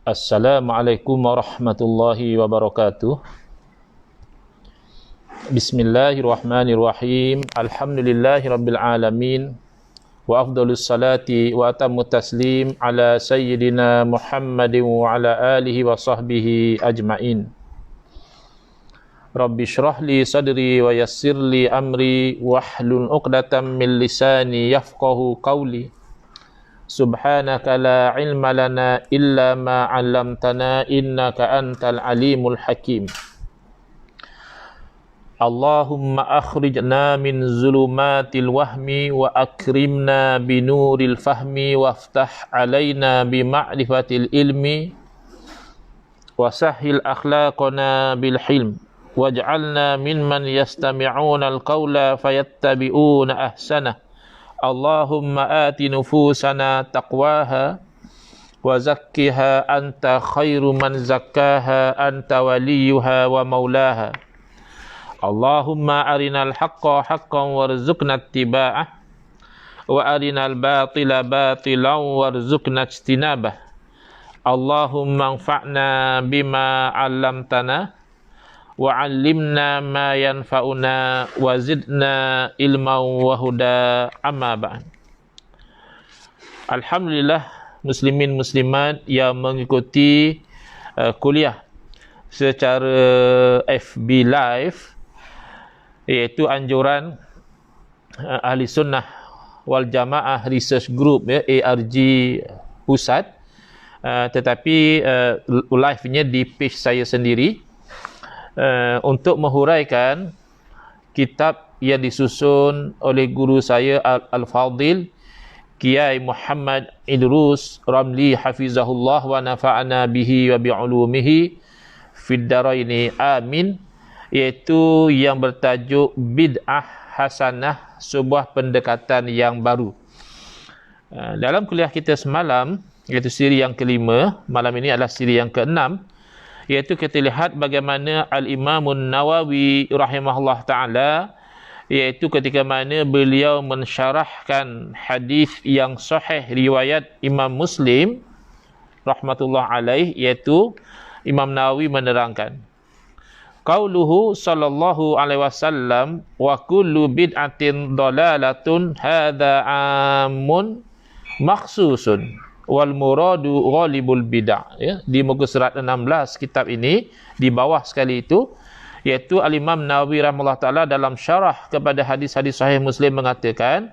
Assalamualaikum warahmatullahi wabarakatuh. Bismillahirrahmanirrahim. Alhamdulillahirabbil alamin. Wa afdhalus salati wa atammu taslim ala sayyidina Muhammadin wa ala alihi wa sahbihi ajmain. Rabbi shrah li sadri wa yassir li amri wahlul 'uqdatam min lisani yafqahu qawli. Subhanaka la ilma lana illa ma 'allamtana innaka antal alimul hakim. Allahumma akhrijna min zulumatil wahmi wa akrimna binuril fahmi waftah alaina bi ma'rifatil ilmi wa sahhil akhlaqana bil hilm waj'alna mimman yastami'una al-qawla fayattabi'una ahsanah. Allahumma ati nufusana taqwaha wa zakkiha anta khairu man zakkaha anta waliyuha wa maulaha. Allahumma arinal haqqa haqqan warzuqna ittiba'ah wa arinal batila batilan warzuqna ijtinabah. Allahumma anfa'na bima 'allamtana wa 'allimna ma yanfa'una wa zidna ilman wa huda, amma ba'd. Alhamdulillah muslimin muslimat yang mengikuti kuliah secara FB Live, iaitu anjuran Ahli Sunnah wal Jamaah Research Group, ARG Pusat, tetapi live-nya di page saya sendiri, untuk menghuraikan kitab yang disusun oleh guru saya Al-Fadil Kiai Muhammad Idrus Ramli hafizahullah wa nafa'ana bihi wa bi'ulumihi fid daraini amin, iaitu yang bertajuk Bid'ah Hasanah, sebuah pendekatan yang baru. Dalam kuliah kita semalam, iaitu siri yang kelima, malam ini adalah siri yang keenam, iaitu kita lihat bagaimana Al-Imamun Nawawi rahimahullah ta'ala, iaitu ketika mana beliau mensyarahkan hadis yang sahih riwayat Imam Muslim rahmatullah alaih, iaitu Imam Nawawi menerangkan qauluhu sallallahu alaihi wasallam wa kullu bid'atin dalalatun hadza amun makhsusun wal muradu ghalibul bid'ah, ya, di muka surat 16 kitab ini, di bawah sekali itu, iaitu Al-Imam Nawawi rahimahullah ta'ala dalam syarah kepada hadis-hadis sahih Muslim mengatakan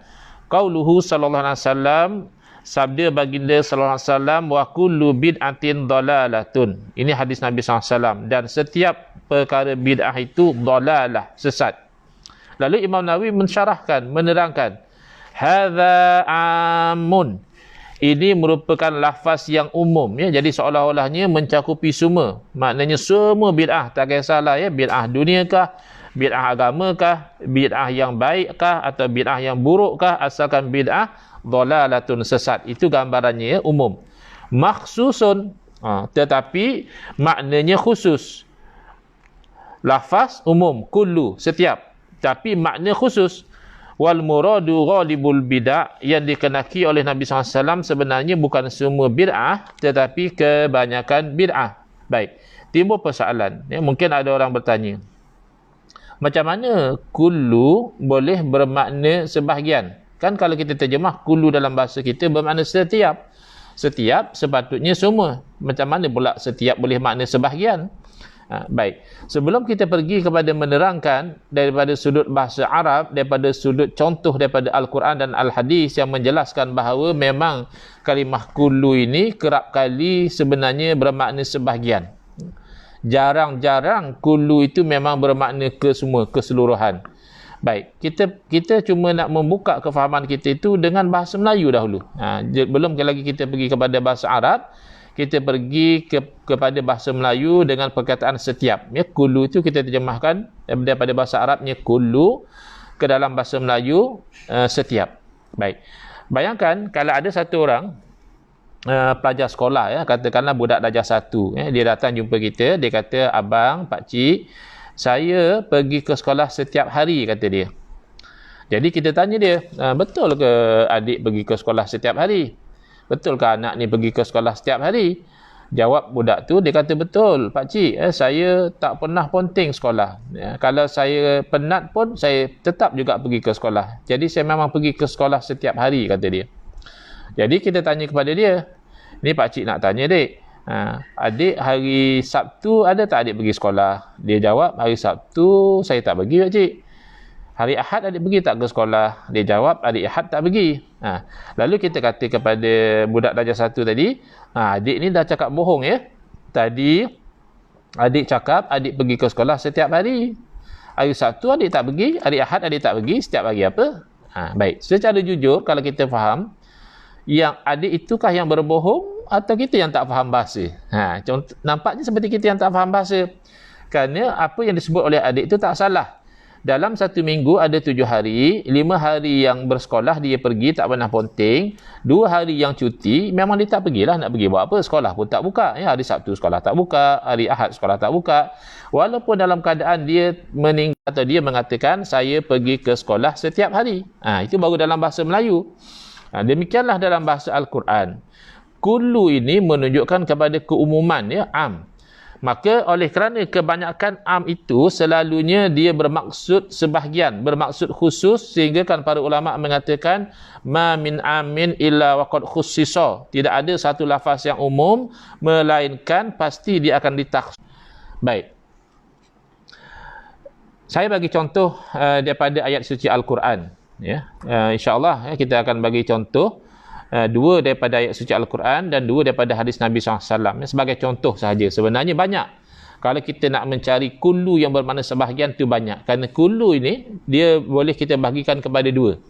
qauluhu sallallahu alaihi wasallam, sabda baginda sallallahu alaihi wasallam, wa kullu bid'atin dalalatun. Ini hadis Nabi sallallahu alaihi wasallam, dan setiap perkara bid'ah itu dalalah, sesat. Lalu Imam Nawawi mensyarahkan, menerangkan hadza amun, ini merupakan lafaz yang umum, ya. Jadi seolah-olahnya mencakupi semua. Maknanya semua bid'ah, tak kisahlah, ya, bid'ah dunia kah, bid'ah agama kah, bid'ah yang baik kah atau bid'ah yang buruk kah, asalkan bid'ah dhalalatun, sesat. Itu gambarannya, ya, umum. Makhsusun, tetapi maknanya khusus. Lafaz umum, kullu, setiap, tapi makna khusus. Wal muradu ghalibul bid'ah, yang dikenaki oleh Nabi SAW sebenarnya bukan semua bid'ah, tetapi kebanyakan bid'ah. Baik, timbul persoalan, ya, mungkin ada orang bertanya, macam mana kullu boleh bermakna sebahagian? Kan kalau kita terjemah kullu dalam bahasa kita bermakna setiap. Setiap sepatutnya semua. Macam mana pula setiap boleh makna sebahagian? Baik, sebelum kita pergi kepada menerangkan daripada sudut bahasa Arab, daripada sudut contoh daripada Al-Quran dan Al-Hadis yang menjelaskan bahawa memang kalimah kullu ini kerap kali sebenarnya bermakna sebahagian. Jarang-jarang kullu itu memang bermakna kesemua, keseluruhan. Baik, kita cuma nak membuka kefahaman kita itu dengan bahasa Melayu dahulu. Belum lagi kita pergi kepada bahasa Arab, kita pergi kepada bahasa Melayu dengan perkataan setiap. Ya, kullu itu kita terjemahkan daripada bahasa Arabnya kullu ke dalam bahasa Melayu setiap. Baik. Bayangkan kalau ada satu orang pelajar sekolah, ya, katakanlah budak darjah 1, ya, dia datang jumpa kita, dia kata, abang, pakcik, saya pergi ke sekolah setiap hari, kata dia. Jadi kita tanya dia, betul ke adik pergi ke sekolah setiap hari? Betul ke anak ni pergi ke sekolah setiap hari? Jawab budak tu, dia kata, betul pakcik, saya tak pernah ponting sekolah. Kalau saya penat pun, saya tetap juga pergi ke sekolah. Jadi saya memang pergi ke sekolah setiap hari, kata dia. Jadi kita tanya kepada dia, ni pakcik nak tanya dek, adik hari Sabtu ada tak adik pergi sekolah? Dia jawab, hari Sabtu saya tak pergi pakcik. Hari Ahad adik pergi tak ke sekolah? Dia jawab, hari Ahad tak pergi. Lalu kita kata kepada budak darjah 1 tadi, adik ni dah cakap bohong ya. Tadi adik cakap adik pergi ke sekolah setiap hari. Hari Sabtu adik tak pergi, hari Ahad adik tak pergi, setiap hari apa? Baik, secara jujur kalau kita faham, yang adik itukah yang berbohong atau kita yang tak faham bahasa? Nampaknya seperti kita yang tak faham bahasa. Kerana apa yang disebut oleh adik itu tak salah. Dalam 1 minggu ada 7 hari, 5 hari yang bersekolah dia pergi tak pernah ponting, 2 hari yang cuti memang dia tak pergilah. Nak pergi buat apa? Sekolah pun tak buka. Hari Sabtu sekolah tak buka, hari Ahad sekolah tak buka. Walaupun dalam keadaan dia meninggal atau dia mengatakan saya pergi ke sekolah setiap hari. Itu baru dalam bahasa Melayu. Demikianlah dalam bahasa Al-Quran. Kullu ini menunjukkan kepada keumuman, ya, am. Maka oleh kerana kebanyakan am itu selalunya dia bermaksud sebahagian, bermaksud khusus, sehingga kan para ulama mengatakan ma min amin illa waqad khussisa. Tidak ada satu lafaz yang umum melainkan pasti dia akan ditakhsis. Baik. Saya bagi contoh daripada ayat suci Al-Quran, ya. Insya-Allah kita akan bagi contoh 2 daripada ayat suci Al-Quran dan 2 daripada hadis Nabi SAW sebagai contoh sahaja. Sebenarnya banyak. Kalau kita nak mencari kullu yang bermakna sebahagian, tu banyak. Kerana kullu ini dia boleh kita bahagikan kepada 2.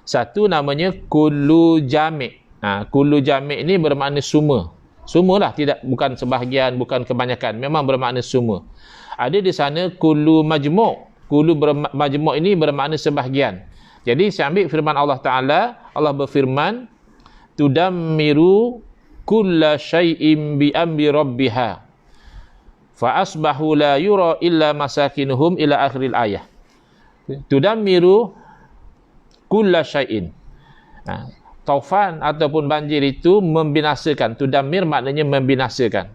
Satu namanya kullu jami'. Kullu jami' ini bermakna semua. Semualah, bukan sebahagian, bukan kebanyakan. Memang bermakna semua. Ada di sana kullu majmu'. Kullu majmu' ini bermakna sebahagian. Jadi saya ambil firman Allah Ta'ala. Allah berfirman, tudammiru kulla syai'in bi amri rabbiha fa asbahu la yura illa masakinuhum ila akhiril ayah. Tudammiru kulla syai'in. Taufan ataupun banjir itu membinasakan. Tudammir maknanya membinasakan.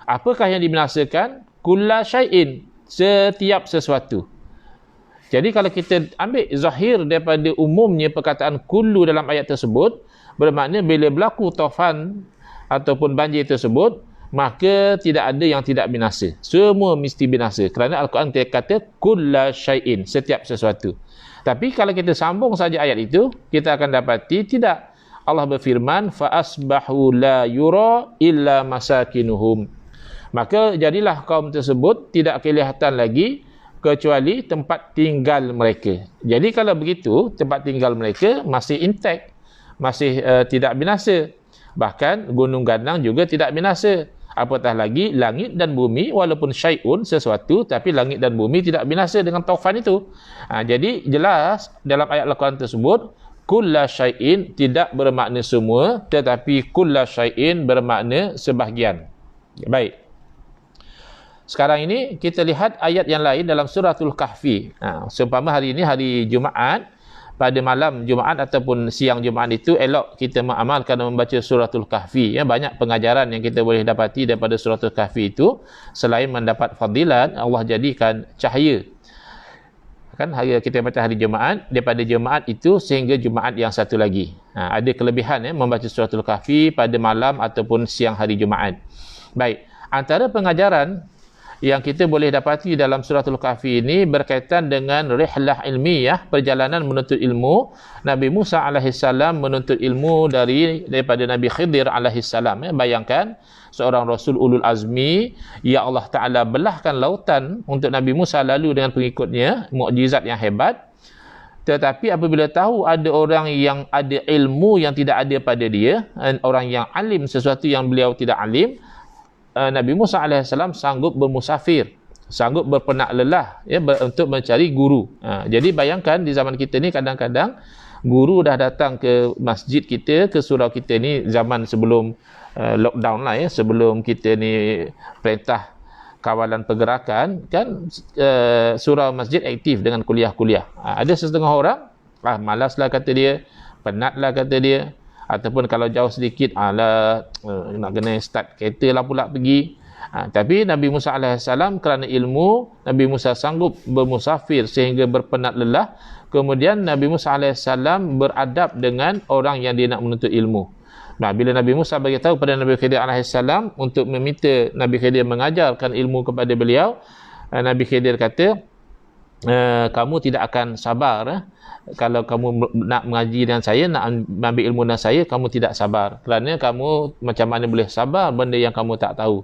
Apakah yang dibinasakan? Kulla syai'in, setiap sesuatu. Jadi kalau kita ambil zahir daripada umumnya perkataan kullu dalam ayat tersebut, bermakna bila berlaku taufan ataupun banjir tersebut, maka tidak ada yang tidak binasa. Semua mesti binasa. Kerana Al-Quran kata kulla syai'in, setiap sesuatu. Tapi kalau kita sambung saja ayat itu, kita akan dapati tidak. Allah berfirman, fa asbahu la yura illa masakinuhum. Maka jadilah kaum tersebut tidak kelihatan lagi kecuali tempat tinggal mereka. Jadi kalau begitu, tempat tinggal mereka masih intact, masih tidak binasa. Bahkan gunung ganang juga tidak binasa. Apatah lagi langit dan bumi, walaupun syai'un, sesuatu, tapi langit dan bumi tidak binasa dengan taufan itu. Jadi jelas dalam ayat Al-Quran tersebut, kulla syai'in tidak bermakna semua, tetapi kulla syai'in bermakna sebahagian. Baik. Sekarang ini kita lihat ayat yang lain dalam suratul Kahfi. Seumpama hari ini hari Jumaat, pada malam Jumaat ataupun siang Jumaat itu elok kita mengamalkan dan membaca suratul Kahfi. Banyak pengajaran yang kita boleh dapati daripada suratul Kahfi itu. Selain mendapat fadilat, Allah jadikan cahaya. Kan hari kita baca hari Jumaat, daripada Jumaat itu sehingga Jumaat yang satu lagi. Ada kelebihan membaca suratul Kahfi pada malam ataupun siang hari Jumaat. Baik, antara pengajaran yang kita boleh dapati dalam suratul Kahfi ini berkaitan dengan rihlah ilmiah, perjalanan menuntut ilmu. Nabi Musa alaihissalam menuntut ilmu daripada Nabi Khidir alaihissalam. Bayangkan seorang Rasul Ulul Azmi, ya Allah Ta'ala belahkan lautan untuk Nabi Musa lalu dengan pengikutnya, mukjizat yang hebat. Tetapi apabila tahu ada orang yang ada ilmu yang tidak ada pada dia, orang yang alim sesuatu yang beliau tidak alim, Nabi Musa AS sanggup bermusafir, sanggup berpenak lelah untuk mencari guru. Jadi bayangkan di zaman kita ni kadang-kadang guru dah datang ke masjid kita, ke surau kita ni zaman sebelum lockdown lah sebelum kita ni perintah kawalan pergerakan kan, surau masjid aktif dengan kuliah-kuliah. Ada setengah orang malaslah kata dia, penatlah kata dia, Ataupun kalau jauh sedikit, nak kena start kereta lah pula pergi. Tapi Nabi Musa AS kerana ilmu, Nabi Musa sanggup bermusafir sehingga berpenat lelah. Kemudian Nabi Musa AS beradab dengan orang yang dia nak menuntut ilmu. Nah, bila Nabi Musa beritahu pada Nabi Khidir AS untuk meminta Nabi Khidir mengajarkan ilmu kepada beliau, Nabi Khidir kata, kamu tidak akan sabar kalau kamu nak mengaji dengan saya, nak ambil ilmu dengan saya, kamu tidak sabar. Kerana kamu macam mana boleh sabar benda yang kamu tak tahu.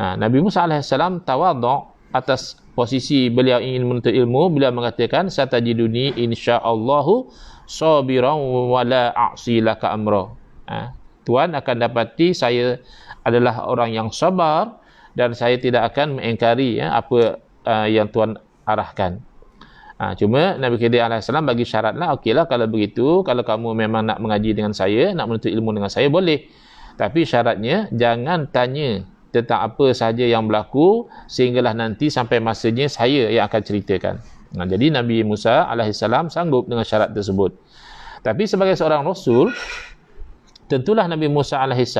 Nabi Musa AS tawaduk atas posisi beliau ingin menuntut ilmu. Beliau mengatakan, satajiduni insya'allahu sabiran wala a'si laka amra. Tuan akan dapati saya adalah orang yang sabar dan saya tidak akan mengingkari apa yang Tuan arahkan. Cuma Nabi Khidir AS bagi syaratlah, okeylah kalau begitu, kalau kamu memang nak mengaji dengan saya, nak menuntut ilmu dengan saya, boleh. Tapi syaratnya, jangan tanya tentang apa sahaja yang berlaku sehinggalah nanti sampai masanya saya yang akan ceritakan. Jadi Nabi Musa AS sanggup dengan syarat tersebut. Tapi sebagai seorang Rasul, tentulah Nabi Musa AS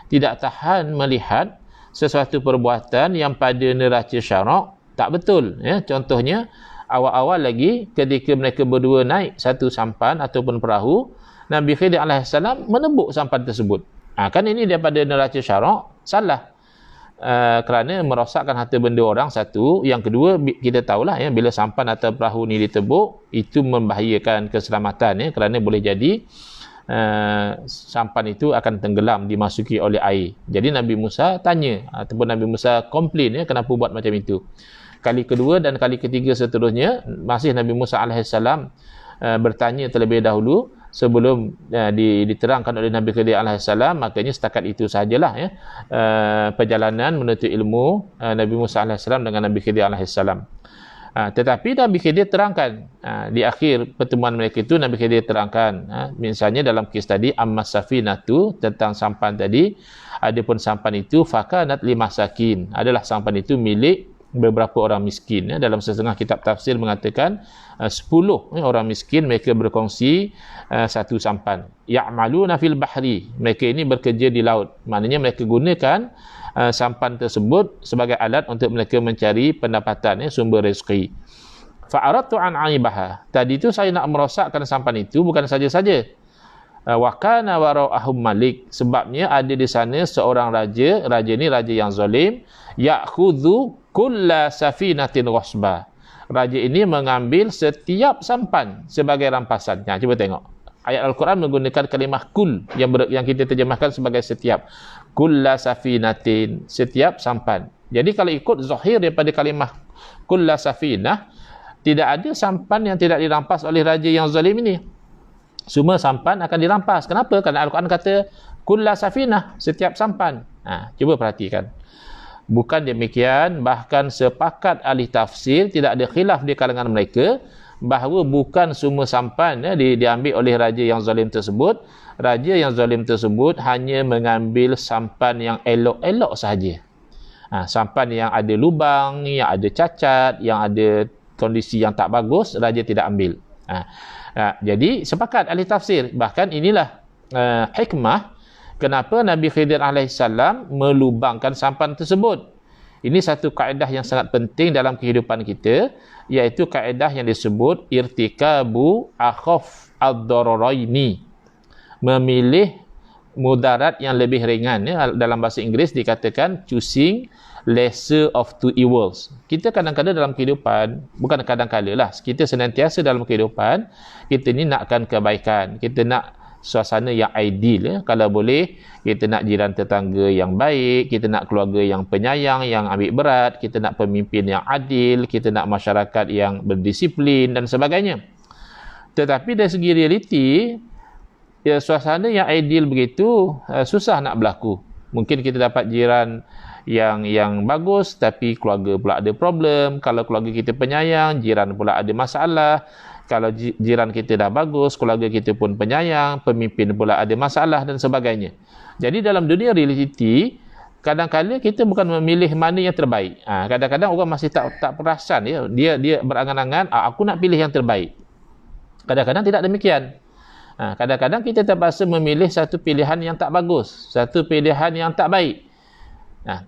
tidak tahan melihat sesuatu perbuatan yang pada neraca syarak tak betul. Contohnya, awal-awal lagi ketika mereka berdua naik satu sampan ataupun perahu, Nabi Khidir AS menebuk sampan tersebut. Kan ini daripada neraca syarak salah. Kerana merosakkan harta benda orang, satu. Yang kedua, kita tahulah bila sampan atau perahu ni ditebuk, itu membahayakan keselamatan, kerana boleh jadi sampan itu akan tenggelam dimasuki oleh air. Jadi Nabi Musa tanya ataupun Nabi Musa komplain kenapa buat macam itu. Kali kedua dan kali ketiga seterusnya, masih Nabi Musa AS bertanya terlebih dahulu sebelum diterangkan oleh Nabi Khidir AS. Makanya setakat itu sahajalah perjalanan menuntut ilmu Nabi Musa AS dengan Nabi Khidir AS. Tetapi Nabi Khidir terangkan di akhir pertemuan mereka itu, Nabi Khidir terangkan misalnya dalam kisah tadi, ammas safinatu, tentang sampan tadi, adapun sampan itu fakanat limasakin, adalah sampan itu milik beberapa orang miskin. Dalam setengah kitab tafsir mengatakan 10 orang miskin, mereka berkongsi satu sampan. Ya'maluna fil bahri, mereka ini bekerja di laut, maknanya mereka gunakan sampan tersebut sebagai alat untuk mereka mencari pendapatan, sumber rezeki. Fa'aradtu an 'aibaha, tadi itu saya nak merosakkan sampan itu, bukan saja-saja. Wa kana wara'ahum malik, sebabnya ada di sana seorang raja ni raja yang zalim, ya'khudhu kulla safinatin ghasba, raja ini mengambil setiap sampan sebagai rampasan. Cuba tengok, ayat Al-Quran menggunakan kalimah kul yang kita terjemahkan sebagai setiap. Kulla safinatin, setiap sampan. Jadi kalau ikut zahir daripada kalimah kulla safinah, tidak ada sampan yang tidak dirampas oleh raja yang zalim ini. Semua sampan akan dirampas. Kenapa? Kerana Al-Quran kata kulla safinah, setiap sampan. Cuba perhatikan. Bukan demikian, bahkan sepakat ahli tafsir, tidak ada khilaf di kalangan mereka bahawa bukan semua sampan diambil oleh raja yang zalim tersebut. Raja yang zalim tersebut hanya mengambil sampan yang elok-elok sahaja. Sampan yang ada lubang, yang ada cacat, yang ada kondisi yang tak bagus, raja tidak ambil. Jadi sepakat ahli tafsir. Bahkan inilah hikmah kenapa Nabi Khidir AS melubangkan sampan tersebut. Ini satu kaedah yang sangat penting dalam kehidupan kita, iaitu kaedah yang disebut irtikabu akhaf ad-dararaini, memilih mudarat yang lebih ringan. Dalam bahasa Inggeris dikatakan choosing lesser of two evils. Kita kadang-kadang dalam kehidupan, bukan kadang-kadang lah, kita senantiasa dalam kehidupan, kita ni nakkan kebaikan, kita nak suasana yang ideal. Kalau boleh, kita nak jiran tetangga yang baik, kita nak keluarga yang penyayang, yang ambil berat, kita nak pemimpin yang adil, kita nak masyarakat yang berdisiplin dan sebagainya. Tetapi dari segi realiti, suasana yang ideal begitu susah nak berlaku. Mungkin kita dapat jiran yang bagus, tapi keluarga pula ada problem. Kalau keluarga kita penyayang, jiran pula ada masalah. Kalau jiran kita dah bagus, keluarga kita pun penyayang, pemimpin pula ada masalah dan sebagainya. Jadi dalam dunia realiti, kadang-kadang kita bukan memilih mana yang terbaik. Kadang-kadang orang masih tak perasan, dia berangan-angan, aku nak pilih yang terbaik. Kadang-kadang tidak demikian. Kadang-kadang kita terpaksa memilih satu pilihan yang tak bagus, satu pilihan yang tak baik.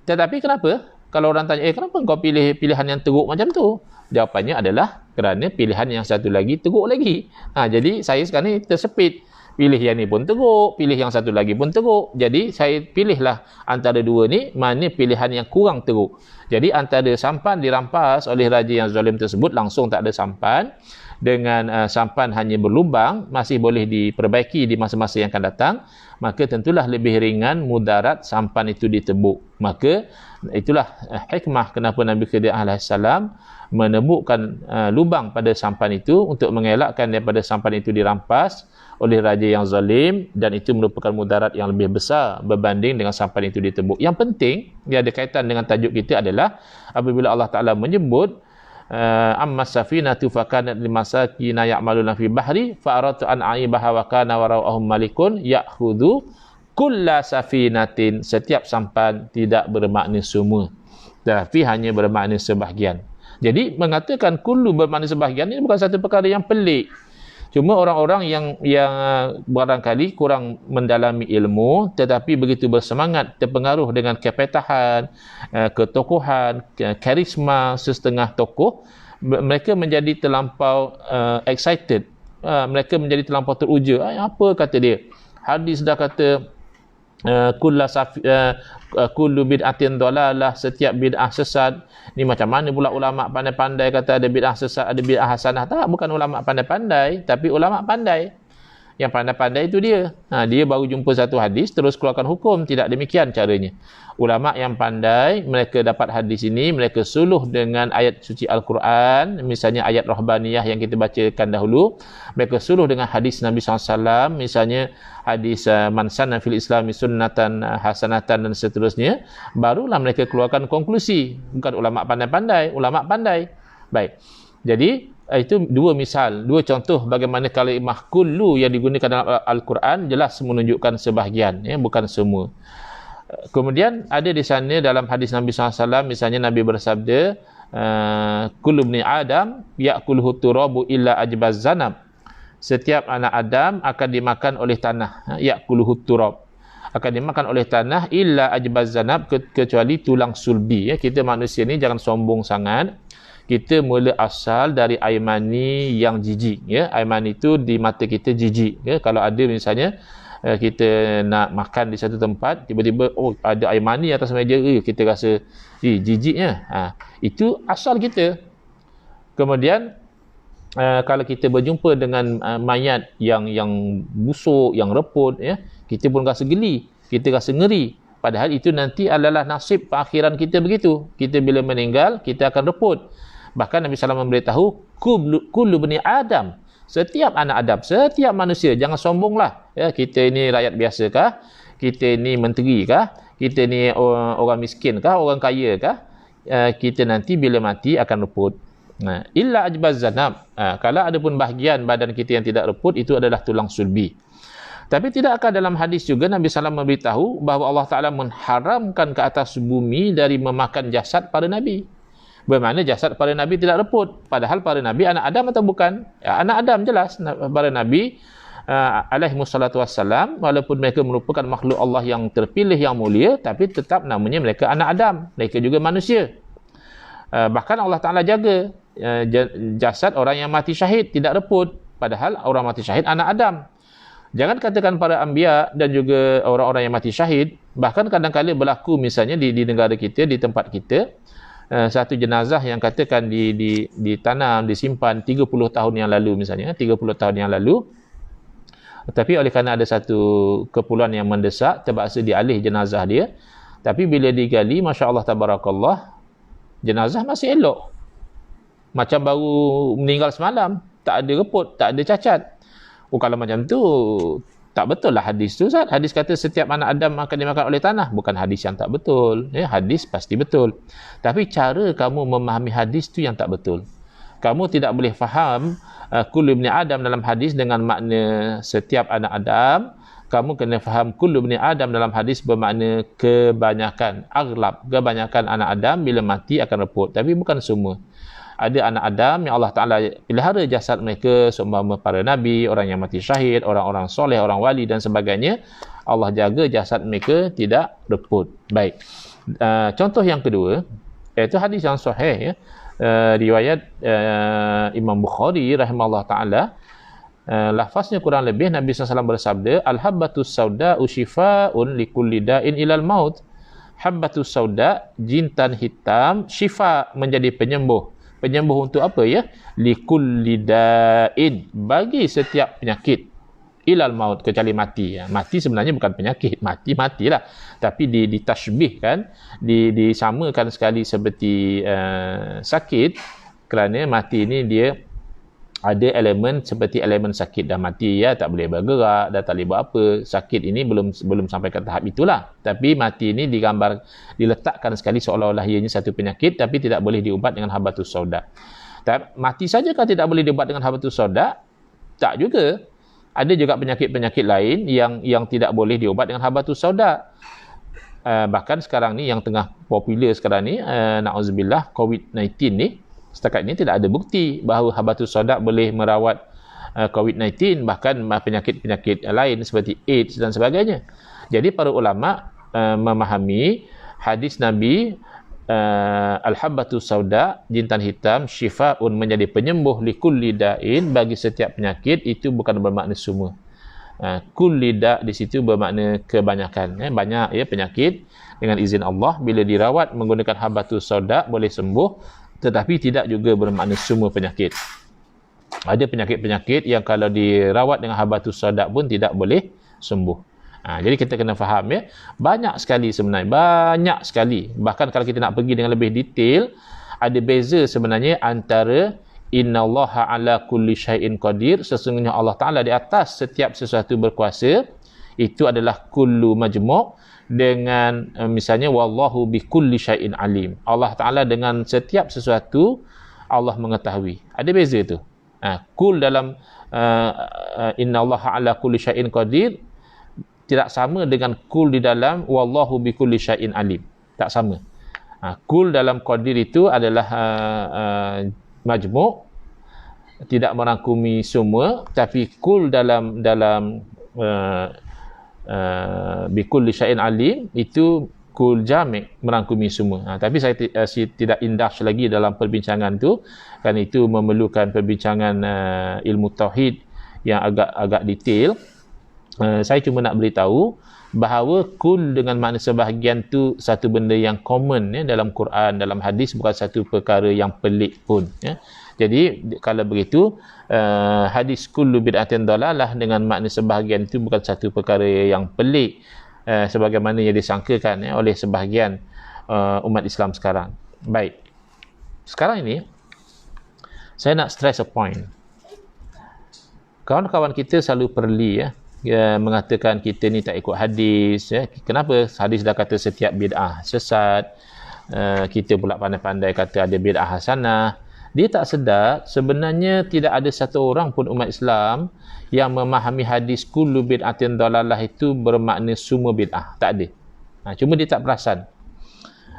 Tetapi kenapa? Kalau orang tanya, kenapa kau pilih pilihan yang teruk macam tu? Jawapannya adalah kerana pilihan yang satu lagi teruk lagi. Jadi saya sekarang ni tersepit. Pilih yang ni pun teruk, pilih yang satu lagi pun teruk. Jadi saya pilihlah antara dua ni, mana pilihan yang kurang teruk. Jadi antara sampan dirampas oleh raja yang zalim tersebut, langsung tak ada sampan, dengan sampan hanya berlubang, masih boleh diperbaiki di masa-masa yang akan datang, maka tentulah lebih ringan mudarat sampan itu ditebuk. Maka itulah hikmah kenapa Nabi Khidir AS menebukkan lubang pada sampan itu untuk mengelakkan daripada sampan itu dirampas oleh raja yang zalim, dan itu merupakan mudarat yang lebih besar berbanding dengan sampan itu ditebuk. Yang penting, dia ada kaitan dengan tajuk kita adalah apabila Allah Ta'ala menyebut amma safinatu fakanat limasakina ya'maluna fi bahri fa'aratu an aibaha wa kana wara'ahum malikun ya'khudhu kulla safinatin. Setiap sampan tidak bermakna semua, tapi hanya bermakna sebahagian. Jadi mengatakan kullu bermakna sebahagian ini bukan satu perkara yang pelik. Cuma orang-orang yang barangkali kurang mendalami ilmu, tetapi begitu bersemangat, terpengaruh dengan kepetahan, ketokohan, karisma sesetengah tokoh, mereka menjadi terlampau excited, mereka menjadi terlampau teruja. Apa kata dia? Hadis dah kata kullu bid'atin dhalalah, setiap bid'ah sesat. Ni macam mana pula ulama pandai-pandai kata ada bid'ah sesat, ada bid'ah hasanah? Tak, bukan ulama pandai-pandai, tapi ulama pandai. Yang pandai-pandai itu dia. Dia baru jumpa satu hadis terus keluarkan hukum. Tidak demikian caranya. Ulama yang pandai, mereka dapat hadis ini, mereka suluh dengan ayat suci Al-Quran, misalnya ayat Rahbaniyah yang kita bacakan dahulu. Mereka suluh dengan hadis Nabi SAW, misalnya hadis man sanna fil islami sunnatan hasanatan dan seterusnya. Barulah mereka keluarkan konklusi. Bukan ulama pandai-pandai, ulama pandai. Baik. Jadi itu dua misal, dua contoh bagaimana kalimah kullu yang digunakan dalam Al-Quran jelas menunjukkan sebahagian, bukan semua. Kemudian ada di sana dalam hadis Nabi SAW, misalnya Nabi bersabda, kullu ibni Adam ya'kuluhu turabu illa ajbaz zanab. Setiap anak Adam akan dimakan oleh tanah, ya'kuluhu turab, akan dimakan oleh tanah illa ajbaz zanab, kecuali tulang sulbi. Kita manusia ni jangan sombong sangat. Kita mula asal dari air mani yang jijik. Air mani itu di mata kita jijik. Kalau ada misalnya kita nak makan di satu tempat, tiba-tiba ada air mani atas meja, kita rasa jijiknya. Itu asal kita. Kemudian kalau kita berjumpa dengan mayat yang busuk, yang reput, kita pun rasa geli, kita rasa ngeri. Padahal itu nanti adalah nasib perakhiran kita begitu. Kita bila meninggal, kita akan reput. Bahkan Nabi SAW memberitahu, kullu bani Adam, setiap anak Adam, setiap manusia, jangan sombonglah. Kita ini rakyat biasa kah? Kita ini menteri kah? Kita ini orang miskin kah? Orang kaya kah? Kita nanti bila mati akan reput. Illa ajbaz zanab. Kalau ada pun bahagian badan kita yang tidak reput, itu adalah tulang sulbi. Tapi tidakkah dalam hadis juga Nabi SAW memberitahu bahawa Allah Ta'ala mengharamkan ke atas bumi dari memakan jasad para Nabi? Bermakna jasad para Nabi tidak reput. Padahal para Nabi anak Adam atau bukan? Anak Adam jelas. Para Nabi alaihimussalatu wassalam, walaupun mereka merupakan makhluk Allah yang terpilih, yang mulia, tapi tetap namanya mereka anak Adam. Mereka juga manusia. Bahkan Allah Ta'ala jaga jasad orang yang mati syahid, tidak reput. Padahal orang mati syahid anak Adam. Jangan katakan para anbiya dan juga orang-orang yang mati syahid. Bahkan kadang-kadang berlaku misalnya di negara kita, di tempat kita, satu jenazah yang katakan ditanam, disimpan 30 tahun yang lalu misalnya, 30 tahun yang lalu, tapi oleh kerana ada satu keperluan yang mendesak, terpaksa dialih jenazah dia. Tapi bila digali, Masya Allah Tabarakallah, jenazah masih elok, macam baru meninggal semalam, tak ada reput, tak ada cacat. Kalau macam tu, tak betul lah hadis tu, Ustaz. Hadis kata setiap anak Adam akan dimakan oleh tanah. Bukan hadis yang tak betul. Hadis pasti betul. Tapi cara kamu memahami hadis tu yang tak betul. Kamu tidak boleh faham kullu ibni Adam dalam hadis dengan makna setiap anak Adam. Kamu kena faham kullu ibni Adam dalam hadis bermakna kebanyakan, aghlab, kebanyakan anak Adam bila mati akan reput. Tapi bukan semua. Ada anak Adam yang Allah Ta'ala pelihara jasad mereka, seumpama para nabi, orang yang mati syahid, orang-orang soleh, orang wali dan sebagainya. Allah jaga jasad mereka tidak reput. Baik. Contoh yang kedua, iaitu hadis yang sahih, ya. Riwayat Imam Bukhari rahimahullah ta'ala. Lafaznya kurang lebih Nabi SAW bersabda, Al-habbatus sauda ushifa'un likulli da'in ilal maut. Habbatus sauda, jintan hitam, syifa, menjadi penyembuh. Penyembuh untuk apa, ya? Likulli da'in, bagi setiap penyakit, ilal maut, kecuali mati, ya. Mati sebenarnya bukan penyakit, matilah, tapi ditashbihkan, disamakan sekali seperti sakit, kerana mati ini dia ada elemen seperti elemen sakit. Dah mati, ya, tak boleh bergerak, dah tak boleh buat apa. Sakit ini belum sampai ke tahap itulah, tapi mati ini diletakkan sekali seolah-olah ianya satu penyakit, tapi tidak boleh diubat dengan habbatus sauda. Mati sajakah tidak boleh diubat dengan habbatus sauda? Tak juga. Ada juga penyakit-penyakit lain yang tidak boleh diubat dengan habbatus sauda. Bahkan sekarang ni yang tengah popular sekarang ni, na'udzubillah, COVID-19 ni, setakat ini tidak ada bukti bahawa habbatus sauda boleh merawat COVID-19, bahkan penyakit-penyakit lain seperti AIDS dan sebagainya. Jadi para ulama memahami hadis Nabi, al-habbatus sauda, jintan hitam, syifaun, menjadi penyembuh likulli da'in, bagi setiap penyakit, itu bukan bermakna semua. Kulli da' di situ bermakna kebanyakan, banyak, ya, penyakit dengan izin Allah bila dirawat menggunakan habbatus sauda boleh sembuh, tetapi tidak juga bermakna semua penyakit. Ada penyakit-penyakit yang kalau dirawat dengan habbatus sauda pun tidak boleh sembuh. Jadi kita kena faham, ya, banyak sekali sebenarnya, banyak sekali. Bahkan kalau kita nak pergi dengan lebih detail, ada beza sebenarnya antara innallaha ala kulli syai'in qadir, sesungguhnya Allah Ta'ala di atas setiap sesuatu berkuasa, itu adalah kullu majmu', dengan misalnya wallahu bi kulli syai'in alim. Allah Ta'ala dengan setiap sesuatu Allah mengetahui. Ada beza tu. Kul dalam innallaha ala kulli syai'in qadir tidak sama dengan kul di dalam wallahu bi kulli syai'in alim. Tak sama. Kul dalam qadir itu adalah majmu', tidak merangkumi semua, tapi kul dalam bikulli syai'in alim itu kul jami', merangkumi semua. Tapi saya tidak indulge lagi dalam perbincangan tu, kerana itu memerlukan perbincangan ilmu tauhid yang agak detail. Saya cuma nak beritahu bahawa kul dengan makna sebahagian tu satu benda yang common, ya, dalam Quran, dalam hadis, bukan satu perkara yang pelik pun, ya. Jadi kalau begitu, hadis kullu bid'atin dalalah dengan makna sebahagian itu bukan satu perkara yang pelik, sebagaimana yang disangkakan, ya, oleh sebahagian umat Islam sekarang. Baik, sekarang ini saya nak stress a point. Kawan-kawan kita selalu perli, mengatakan kita ni tak ikut hadis, ya. Kenapa? Hadis dah kata setiap bid'ah sesat. Kita pula pandai-pandai kata ada bid'ah hasanah. Dia tak sedar sebenarnya tidak ada satu orang pun umat Islam yang memahami hadis kullu bid'atin dalalah itu bermakna semua bid'ah. Tak ada. Cuma dia tak perasan.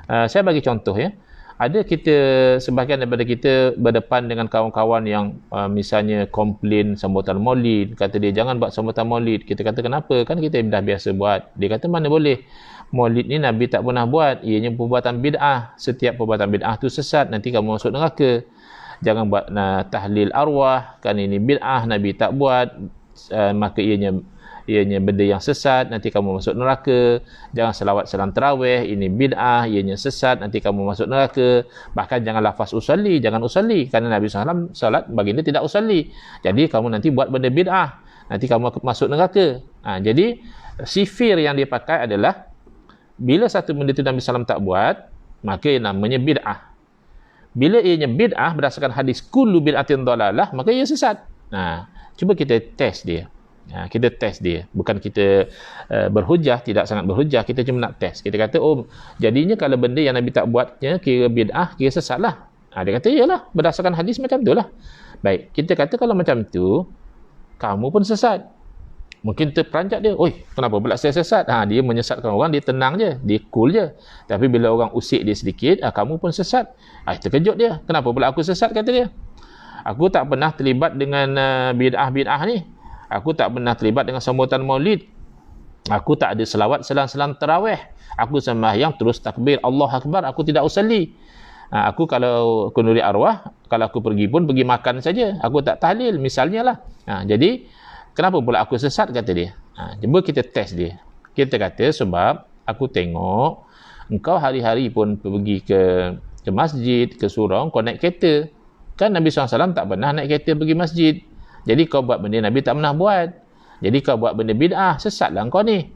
Saya bagi contoh, ya. Ada sebahagian daripada kita berdepan dengan kawan-kawan yang misalnya komplain sambutan maulid, kata dia jangan buat sambutan maulid. Kita kata kenapa? Kan kita dah biasa buat. Dia kata mana boleh, maulid ni Nabi tak pernah buat, ianya perbuatan bid'ah. Setiap perbuatan bid'ah tu sesat, nanti kamu masuk neraka. Jangan buat tahlil arwah, kan ini bid'ah, Nabi tak buat, maka ianya benda yang sesat, nanti kamu masuk neraka. Jangan selawat salam tarawih, ini bid'ah, ianya sesat, nanti kamu masuk neraka. Bahkan jangan lafaz usalli, jangan usalli, kerana Nabi SAW salat baginda tidak usalli. Jadi kamu nanti buat benda bid'ah, nanti kamu masuk neraka. Jadi sifir yang dia pakai adalah bila satu benda itu Nabi SAW tak buat, maka namanya bid'ah. Bila ianya bid'ah berdasarkan hadis kullu bid'atin dalalah, maka ia sesat. Cuba kita test dia. Kita test dia. Bukan kita berhujah, tidak sangat berhujah. Kita cuma nak test. Kita kata, oh, jadinya kalau benda yang Nabi tak buatnya kira bid'ah, kira sesat lah. Dia kata, iyalah, berdasarkan hadis macam tu lah. Baik, kita kata kalau macam tu, kamu pun sesat. Mungkin terperanjat dia, oi, kenapa pula saya sesat? Dia menyesatkan orang, dia tenang je, dia cool je. Tapi bila orang usik dia sedikit, kamu pun sesat. Terkejut dia, kenapa pula aku sesat, kata dia. Aku tak pernah terlibat dengan bid'ah-bid'ah ni. Aku tak pernah terlibat dengan sambutan maulid. Aku tak ada selawat selang-selang tarawih. Aku sembahyang terus takbir Allah Akbar, aku tidak usalli. Aku kalau kenduri arwah, kalau aku pergi pun pergi makan saja. Aku tak tahlil misalnya lah. Jadi kenapa pula aku sesat, kata dia. Cuba kita test dia. Kita kata sebab aku tengok engkau hari-hari pun pergi ke masjid, ke surau, kau naik kereta. Kan Nabi SAW tak pernah naik kereta pergi masjid. Jadi kau buat benda Nabi tak pernah buat. Jadi kau buat benda bid'ah, sesatlah kau ni.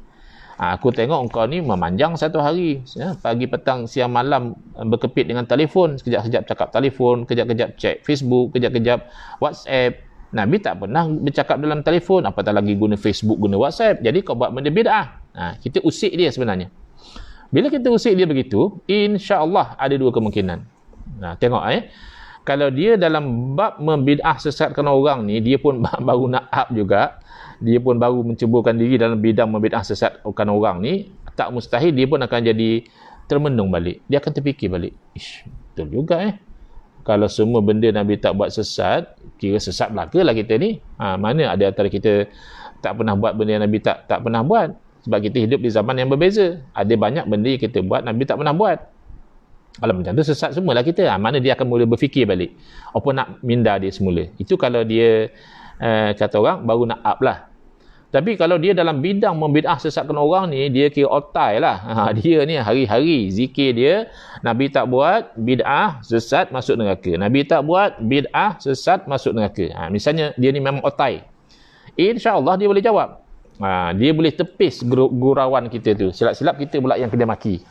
Aku tengok engkau ni memanjang satu hari. Pagi, petang, siang, malam berkepit dengan telefon. Sekejap-kejap cakap telefon, kejap-kejap cek Facebook, kejap-kejap WhatsApp. Nabi tak pernah bercakap dalam telefon, apatah lagi guna Facebook, guna WhatsApp. Jadi kau buat benda bid'ah. Kita usik dia sebenarnya. Bila kita usik dia begitu, insya-Allah ada dua kemungkinan. Tengok kalau dia dalam bab membid'ah sesatkan orang ni, dia pun baru nak up juga. Dia pun baru menceburkan diri dalam bidang membid'ah sesatkan orang ni, tak mustahil dia pun akan jadi termenung balik. Dia akan terfikir balik. Betul juga kalau semua benda Nabi tak buat sesat, kira sesat belaka lah kita ni. Mana ada antara kita tak pernah buat benda yang Nabi tak pernah buat. Sebab kita hidup di zaman yang berbeza. Ada banyak benda yang kita buat Nabi tak pernah buat. Kalau macam tu sesat semualah kita. Mana dia akan mula berfikir balik. Apa nak minda dia semula. Itu kalau dia kata orang baru nak up lah. Tapi kalau dia dalam bidang membid'ah sesatkan orang ni, dia kira otai lah. Dia ni hari-hari zikir dia, Nabi tak buat, bid'ah, sesat, masuk neraka. Nabi tak buat, bid'ah, sesat, masuk neraka. Misalnya dia ni memang otai. InsyaAllah dia boleh jawab. Dia boleh tepis gurauan kita tu. Silap-silap kita pula yang kena maki.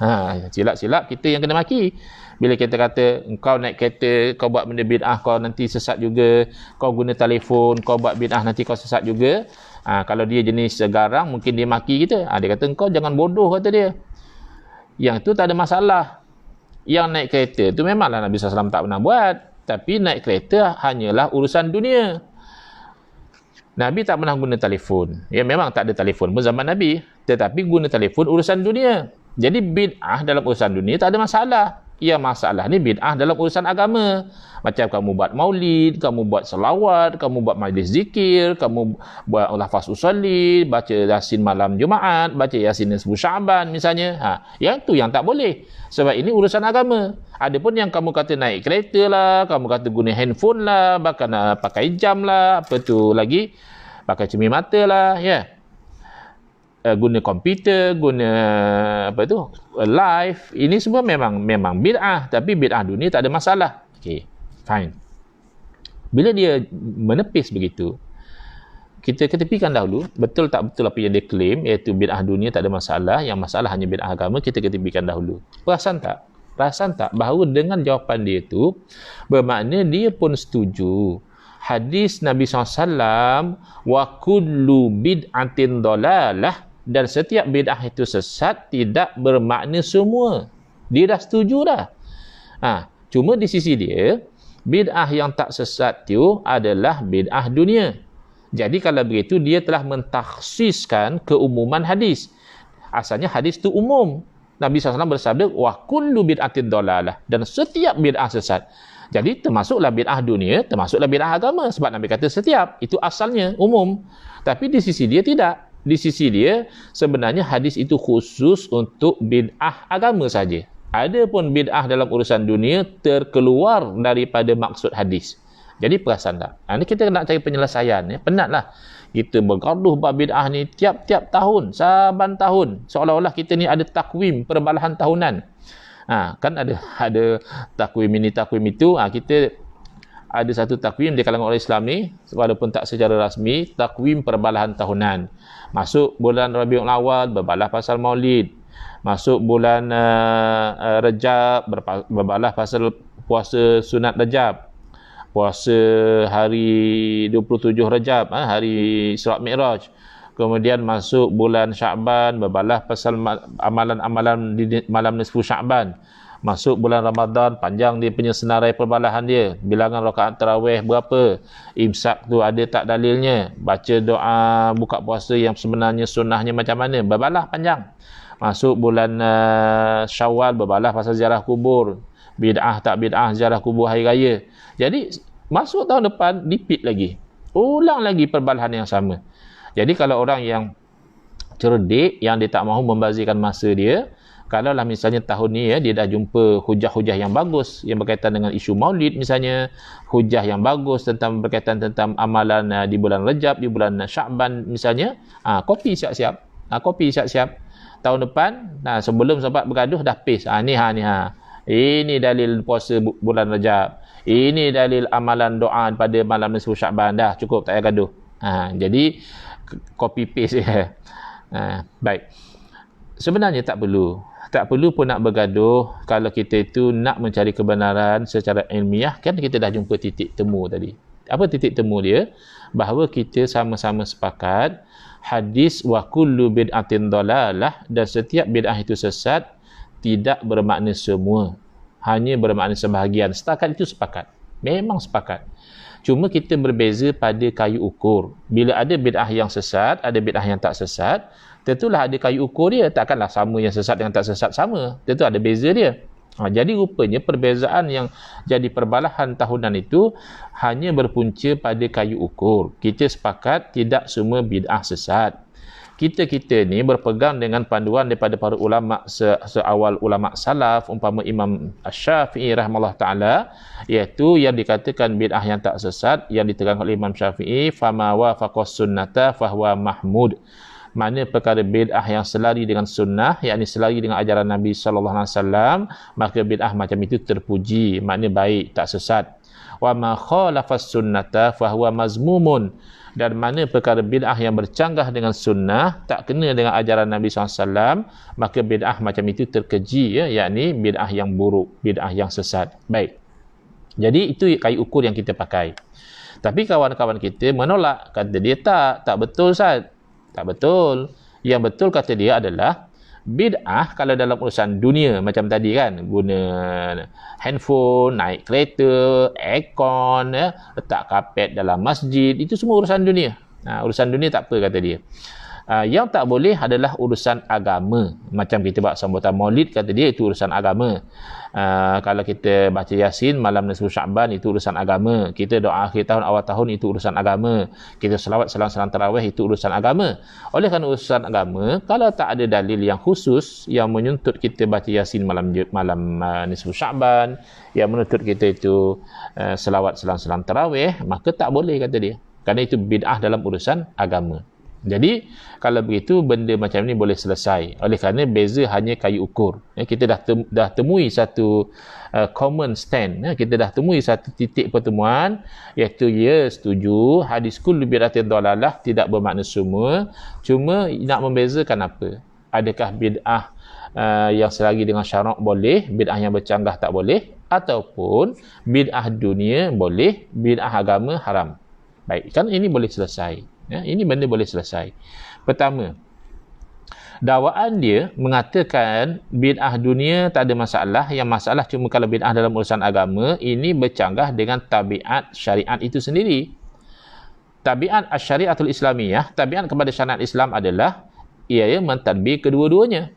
Silap-silap kita yang kena maki. Bila kita kata, kau naik kereta, kau buat benda bid'ah, kau nanti sesat juga. Kau guna telefon, kau buat bid'ah, nanti kau sesat juga. Kalau dia jenis garang, mungkin dia maki kita. Dia kata, kau jangan bodoh, kata dia. Yang tu tak ada masalah. Yang naik kereta tu memanglah Nabi SAW tak pernah buat. Tapi naik kereta hanyalah urusan dunia. Nabi tak pernah guna telefon. Ya memang tak ada telefon pun zaman Nabi. Tetapi guna telefon urusan dunia. Jadi bid'ah dalam urusan dunia tak ada masalah. Yang masalah ni bid'ah dalam urusan agama. Macam kamu buat maulid, kamu buat selawat, kamu buat majlis zikir, kamu buat lafaz usolli, baca yasin malam Jumaat, baca yasin nisfu Syaban misalnya. Yang tu yang tak boleh. Sebab ini urusan agama. Adapun yang kamu kata naik kereta lah, kamu kata guna handphone lah, bahkan pakai jam lah, apa tu lagi, pakai cermin mata lah, guna komputer, guna apa tu, live, ini semua memang bid'ah, tapi bid'ah dunia tak ada masalah. Okey, fine. Bila dia menepis begitu, kita ketepikan dahulu, betul tak betul apa yang dia claim, iaitu bid'ah dunia tak ada masalah, yang masalah hanya bid'ah agama, kita ketepikan dahulu. Perasan tak bahawa dengan jawapan dia tu bermakna dia pun setuju hadis Nabi SAW, wa kullu bid'atin dalalah, dan setiap bid'ah itu sesat, tidak bermakna semua. Dia dah setuju dah. Cuma di sisi dia, bid'ah yang tak sesat itu adalah bid'ah dunia. Jadi kalau begitu, dia telah mentakhsiskan keumuman hadis. Asalnya hadis itu umum. Nabi SAW bersabda, wa kullu bid'atin dalalah, dan setiap bid'ah sesat. Jadi termasuklah bid'ah dunia, termasuklah bid'ah agama. Sebab Nabi kata setiap, itu asalnya umum. Tapi di sisi dia tidak. Di sisi dia, sebenarnya hadis itu khusus untuk bid'ah agama saja. Adapun bid'ah dalam urusan dunia terkeluar daripada maksud hadis. Jadi perasan tak? Ini kita nak cari penyelesaian. Penatlah kita bergaduh bab bid'ah ni tiap-tiap tahun, saban tahun. Seolah-olah kita ni ada takwim perbalahan tahunan. Kan ada takwim ini, takwim itu. Kita ada satu takwim di kalangan orang Islam ni, walaupun tak secara rasmi, takwim perbalahan tahunan. Masuk bulan Rabiul Awal, berbalah pasal Maulid. Masuk bulan Rejab, berbalah pasal puasa sunat Rejab. Puasa hari 27 Rejab, hari Isra' Mi'raj. Kemudian masuk bulan Sya'ban, berbalah pasal amalan-amalan di malam nisfu Sya'ban. Masuk bulan Ramadan, panjang dia punya senarai perbalahan dia. Bilangan rakaat tarawih berapa? Imsak tu ada tak dalilnya? Baca doa buka puasa yang sebenarnya sunnahnya macam mana? Berbalah panjang. Masuk bulan Syawal, berbalah pasal ziarah kubur. Bid'ah tak bid'ah ziarah kubur hari raya. Jadi masuk tahun depan, repeat lagi. Ulang lagi perbalahan yang sama. Jadi kalau orang yang cerdik, yang dia tak mahu membazirkan masa dia, kalaulah misalnya tahun ni dia dah jumpa hujah-hujah yang bagus yang berkaitan dengan isu maulid misalnya, hujah yang bagus tentang berkaitan tentang amalan di bulan Rejab, di bulan Sya'ban misalnya, kopi siap-siap. Kopi siap-siap. Tahun depan, sebelum sempat bergaduh dah paste. Ini dalil puasa bulan Rejab. Ini dalil amalan doa pada malam nisfu Sya'ban. Dah cukup, tak payah gaduh. Jadi copy paste je. Baik. Sebenarnya tak perlu pun nak bergaduh kalau kita itu nak mencari kebenaran secara ilmiah. Kan kita dah jumpa titik temu tadi. Apa titik temu dia? Bahawa kita sama-sama sepakat hadis wa kullu bid'atin dalalah, dan setiap bid'ah itu sesat, tidak bermakna semua, hanya bermakna sebahagian. Setakat itu sepakat, memang sepakat. Cuma kita berbeza pada kayu ukur. Bila ada bid'ah yang sesat, ada bid'ah yang tak sesat, tentulah ada kayu ukur dia. Takkanlah sama yang sesat dengan tak sesat sama. Tentu ada beza dia. Jadi rupanya perbezaan yang jadi perbalahan tahunan itu hanya berpunca pada kayu ukur. Kita sepakat tidak semua bid'ah sesat. Kita ni berpegang dengan panduan daripada para ulama seawal ulama salaf, umpama Imam Syafi'i rahimahullah ta'ala, iaitu yang dikatakan bid'ah yang tak sesat, yang diterangkan oleh Imam Syafi'i, fama wafaqas sunnata fahuwa mahmud. Mana perkara bid'ah yang selari dengan sunnah, yakni selari dengan ajaran Nabi SAW, maka bid'ah macam itu terpuji, makna baik, tak sesat. Wa ma khalafas sunnata fahuwa mazmumun. Dan mana perkara bid'ah yang bercanggah dengan sunnah, tak kena dengan ajaran Nabi SAW, maka bid'ah macam itu terkeji, yakni bid'ah yang buruk, bid'ah yang sesat. Baik. Jadi itu kayu ukur yang kita pakai. Tapi kawan-kawan kita menolak, kata dia tak betul Ustaz. Tak betul. Yang betul kata dia adalah bid'ah kalau dalam urusan dunia macam tadi kan, guna handphone, naik kereta, aircon, letak kapet dalam masjid, itu semua urusan dunia. Urusan dunia tak apa kata dia. Yang tak boleh adalah urusan agama. Macam kita buat sambutan maulid, kata dia itu urusan agama. Kalau kita baca Yasin malam nisfu Sya'ban, itu urusan agama. Kita doa akhir tahun, awal tahun, itu urusan agama. Kita selawat salam tarawih, itu urusan agama. Oleh kerana urusan agama, kalau tak ada dalil yang khusus yang menuntut kita baca Yasin malam nisfu Sya'ban, yang menuntut kita itu selawat salam tarawih, maka tak boleh kata dia. Kerana itu bid'ah dalam urusan agama. Jadi kalau begitu benda macam ni boleh selesai. Oleh kerana beza hanya kayu ukur. Kita dah temui satu common stand. Kita dah temui satu titik pertemuan, iaitu setuju hadis kullu bid'atin dalalah tidak bermakna semua. Cuma nak membezakan apa? Adakah bid'ah yang selagi dengan syarak boleh, bid'ah yang bercanggah tak boleh, ataupun bid'ah dunia boleh, bid'ah agama haram. Baik, kan ini boleh selesai. Ini benda boleh selesai. Pertama, dakwaan dia mengatakan bid'ah dunia tak ada masalah. Yang masalah cuma kalau bid'ah dalam urusan agama, ini bercanggah dengan tabiat syariat itu sendiri. Tabiat syariatul islamiyah, tabiat kepada syariat Islam adalah ia mentadbir kedua-duanya.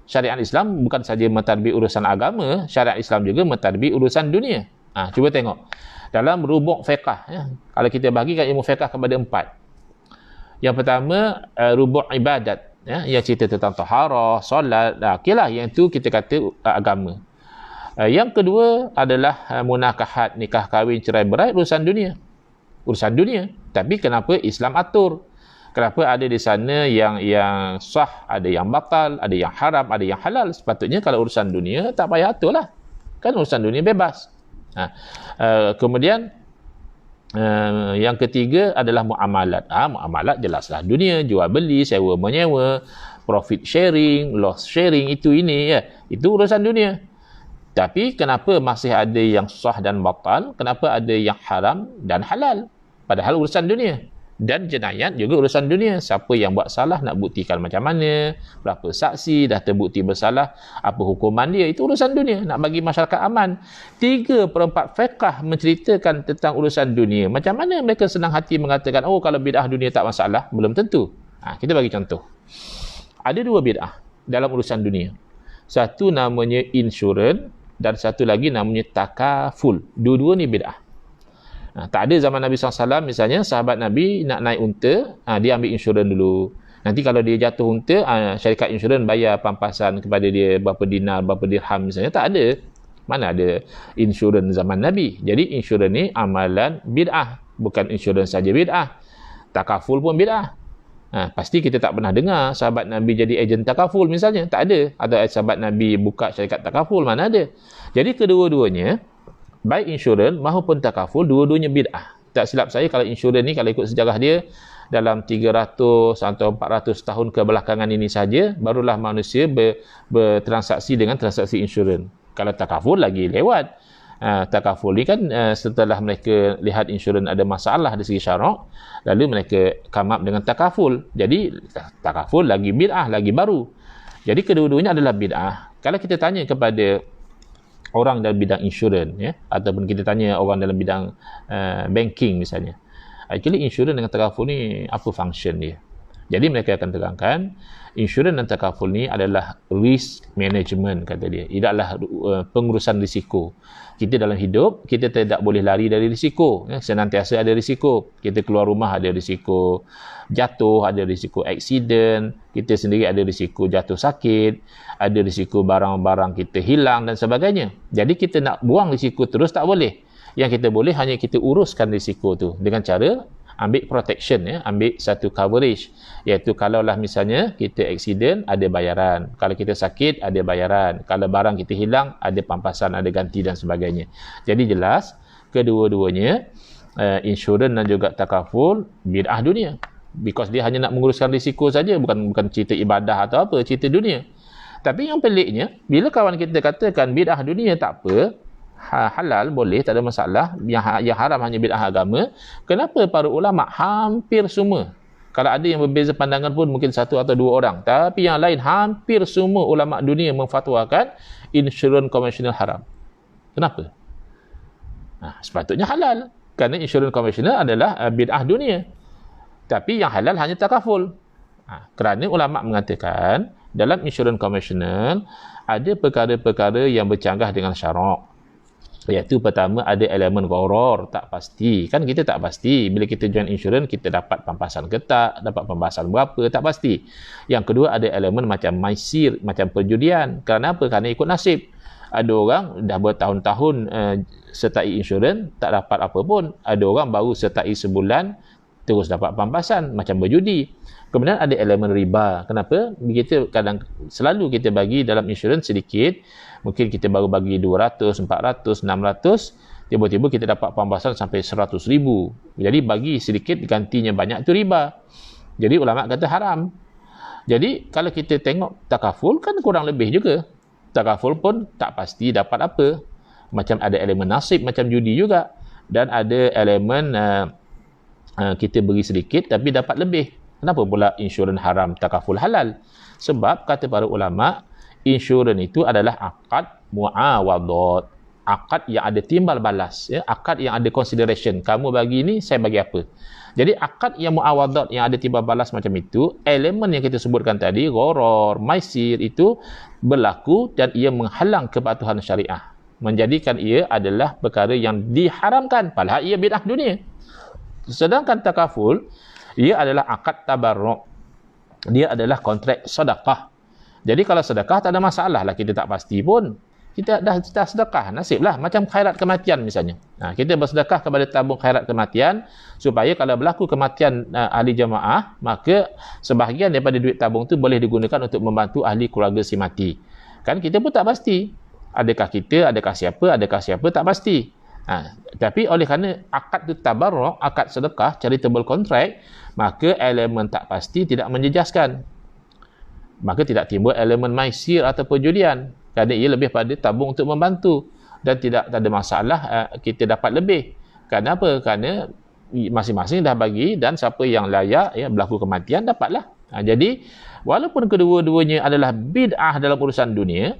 Syariat Islam bukan saja mentadbir urusan agama, syariat Islam juga mentadbir urusan dunia. Cuba tengok. Dalam rubuk fiqah, kalau kita bahagikan ilmu fiqah kepada 4. Yang pertama, rubuk ibadat, yang cerita tentang taharah, solat, okeylah, yang itu kita kata agama. Yang kedua adalah munakahat, nikah kahwin, cerai berai, urusan dunia. Urusan dunia. Tapi kenapa Islam atur? Kenapa ada di sana yang sah, ada yang batal, ada yang haram, ada yang halal? Sepatutnya kalau urusan dunia tak payah atur lah. Kan urusan dunia bebas. Kemudian yang ketiga adalah muamalat. Muamalat jelaslah dunia, jual beli, sewa menyewa, profit sharing, loss sharing, itu urusan dunia. Tapi kenapa masih ada yang sah dan batal? Kenapa ada yang haram dan halal? Padahal urusan dunia. Dan jenayat juga urusan dunia. Siapa yang buat salah nak buktikan macam mana, berapa saksi, dah terbukti bersalah, apa hukuman dia, itu urusan dunia. Nak bagi masyarakat aman. 3/4 fiqh menceritakan tentang urusan dunia. Macam mana mereka senang hati mengatakan, oh kalau bid'ah dunia tak masalah? Belum tentu. Kita bagi contoh. Ada 2 bid'ah dalam urusan dunia. Satu namanya insurans dan satu lagi namanya takaful. Dua-dua ni bid'ah. Tak ada zaman Nabi SAW misalnya, sahabat Nabi nak naik unta, dia ambil insurans dulu. Nanti kalau dia jatuh unta, syarikat insurans bayar pampasan kepada dia berapa dinar, berapa dirham misalnya. Tak ada. Mana ada insurans zaman Nabi. Jadi insurans ni amalan bid'ah. Bukan insurans saja bid'ah. Takaful pun bid'ah. Pasti kita tak pernah dengar sahabat Nabi jadi ejen takaful misalnya. Tak ada. Ada sahabat Nabi buka syarikat takaful, mana ada. Jadi kedua-duanya, baik insurans maupun takaful, dua-duanya bid'ah. Tak silap saya kalau insurans ni, kalau ikut sejarah dia, dalam 300 atau 400 tahun kebelakangan ini saja, barulah manusia bertransaksi dengan transaksi insurans. Kalau takaful lagi lewat. Takaful ni kan setelah mereka lihat insurans ada masalah dari segi syarak, lalu mereka come up dengan takaful. Jadi takaful lagi bid'ah, lagi baru. Jadi kedua-duanya adalah bid'ah. Kalau kita tanya kepada orang dalam bidang insurans, ataupun kita tanya orang dalam bidang banking misalnya, actually insurans dengan takaful ni apa function dia? Jadi mereka akan terangkan insurans dan takaful ni adalah risk management, kata dia. Ia adalah pengurusan risiko. Kita dalam hidup, kita tidak boleh lari dari risiko. Senantiasa ada risiko. Kita keluar rumah ada risiko jatuh, ada risiko aksiden, kita sendiri ada risiko jatuh sakit, ada risiko barang-barang kita hilang dan sebagainya. Jadi kita nak buang risiko terus tak boleh. Yang kita boleh hanya kita uruskan risiko tu dengan cara ambil protection, ambil satu coverage, iaitu kalaulah misalnya kita aksiden, ada bayaran. Kalau kita sakit, ada bayaran. Kalau barang kita hilang, ada pampasan, ada ganti dan sebagainya. Jadi jelas kedua-duanya, insurans dan juga takaful, bid'ah dunia. Because dia hanya nak menguruskan risiko saja, bukan cerita ibadah atau apa, cerita dunia. Tapi yang peliknya, bila kawan kita katakan bid'ah dunia tak apa, halal boleh, tak ada masalah, yang haram hanya bid'ah agama, kenapa para ulama hampir semua, kalau ada yang berbeza pandangan pun mungkin 1 atau 2 orang, tapi yang lain hampir semua ulama dunia memfatwakan insurans konvensional haram? Kenapa? Sepatutnya halal, kerana insurans konvensional adalah bid'ah dunia. Tapi yang halal hanya takaful. Kerana ulama mengatakan dalam insurans konvensional ada perkara-perkara yang bercanggah dengan syarak. Iaitu pertama, ada elemen gharar, tak pasti. Kan kita tak pasti. Bila kita join insurans, kita dapat pampasan ke tak, dapat pampasan berapa, tak pasti. Yang kedua, ada elemen macam maisir, macam perjudian. Kerana apa? Kerana ikut nasib. Ada orang dah bertahun-tahun sertai insurans, tak dapat apa pun. Ada orang baru sertai sebulan, terus dapat pampasan, macam berjudi. Kemudian ada elemen riba. Kenapa? Selalu kita bagi dalam insurans sedikit, mungkin kita baru bagi 200, 400, 600, tiba-tiba kita dapat pampasan sampai 100,000. Jadi bagi sedikit, gantinya banyak, itu riba. Jadi ulama kata haram. Jadi kalau kita tengok takaful, kan kurang lebih juga. Takaful pun tak pasti dapat apa. Macam ada elemen nasib, macam judi juga. Dan ada elemen kita beri sedikit tapi dapat lebih. Kenapa pula insurans haram, takaful halal? Sebab kata para ulama, insurans itu adalah akad muawadat, akad yang ada timbal balas, akad yang ada consideration. Kamu bagi ini, saya bagi apa. Jadi akad yang muawadat, yang ada timbal balas macam itu, elemen yang kita sebutkan tadi, gharar, maisir, itu berlaku dan ia menghalang kepatuhan syariah, menjadikan ia adalah perkara yang diharamkan, padahal ia bid'ah dunia. Sedangkan takaful, ia adalah akad tabarruk. Dia adalah kontrak sedekah. Jadi kalau sedekah tak ada masalah lah, kita tak pasti pun. Kita dah sedekah, nasiblah. Macam khairat kematian misalnya. Kita bersedekah kepada tabung khairat kematian, supaya kalau berlaku kematian ahli jemaah, maka sebahagian daripada duit tabung tu boleh digunakan untuk membantu ahli keluarga si mati. Kan kita pun tak pasti. Adakah kita, adakah siapa, tak pasti. Tapi oleh kerana akad itu tabarruk, akad sedekah, charitable contract, maka elemen tak pasti tidak menjejaskan. Maka tidak timbul elemen maisir atau perjudian. Kerana ia lebih pada tabung untuk membantu. Dan tidak ada masalah kita dapat lebih. Kerana apa? Kerana masing-masing dah bagi, dan siapa yang layak berlaku kematian dapatlah. Jadi walaupun kedua-duanya adalah bid'ah dalam urusan dunia,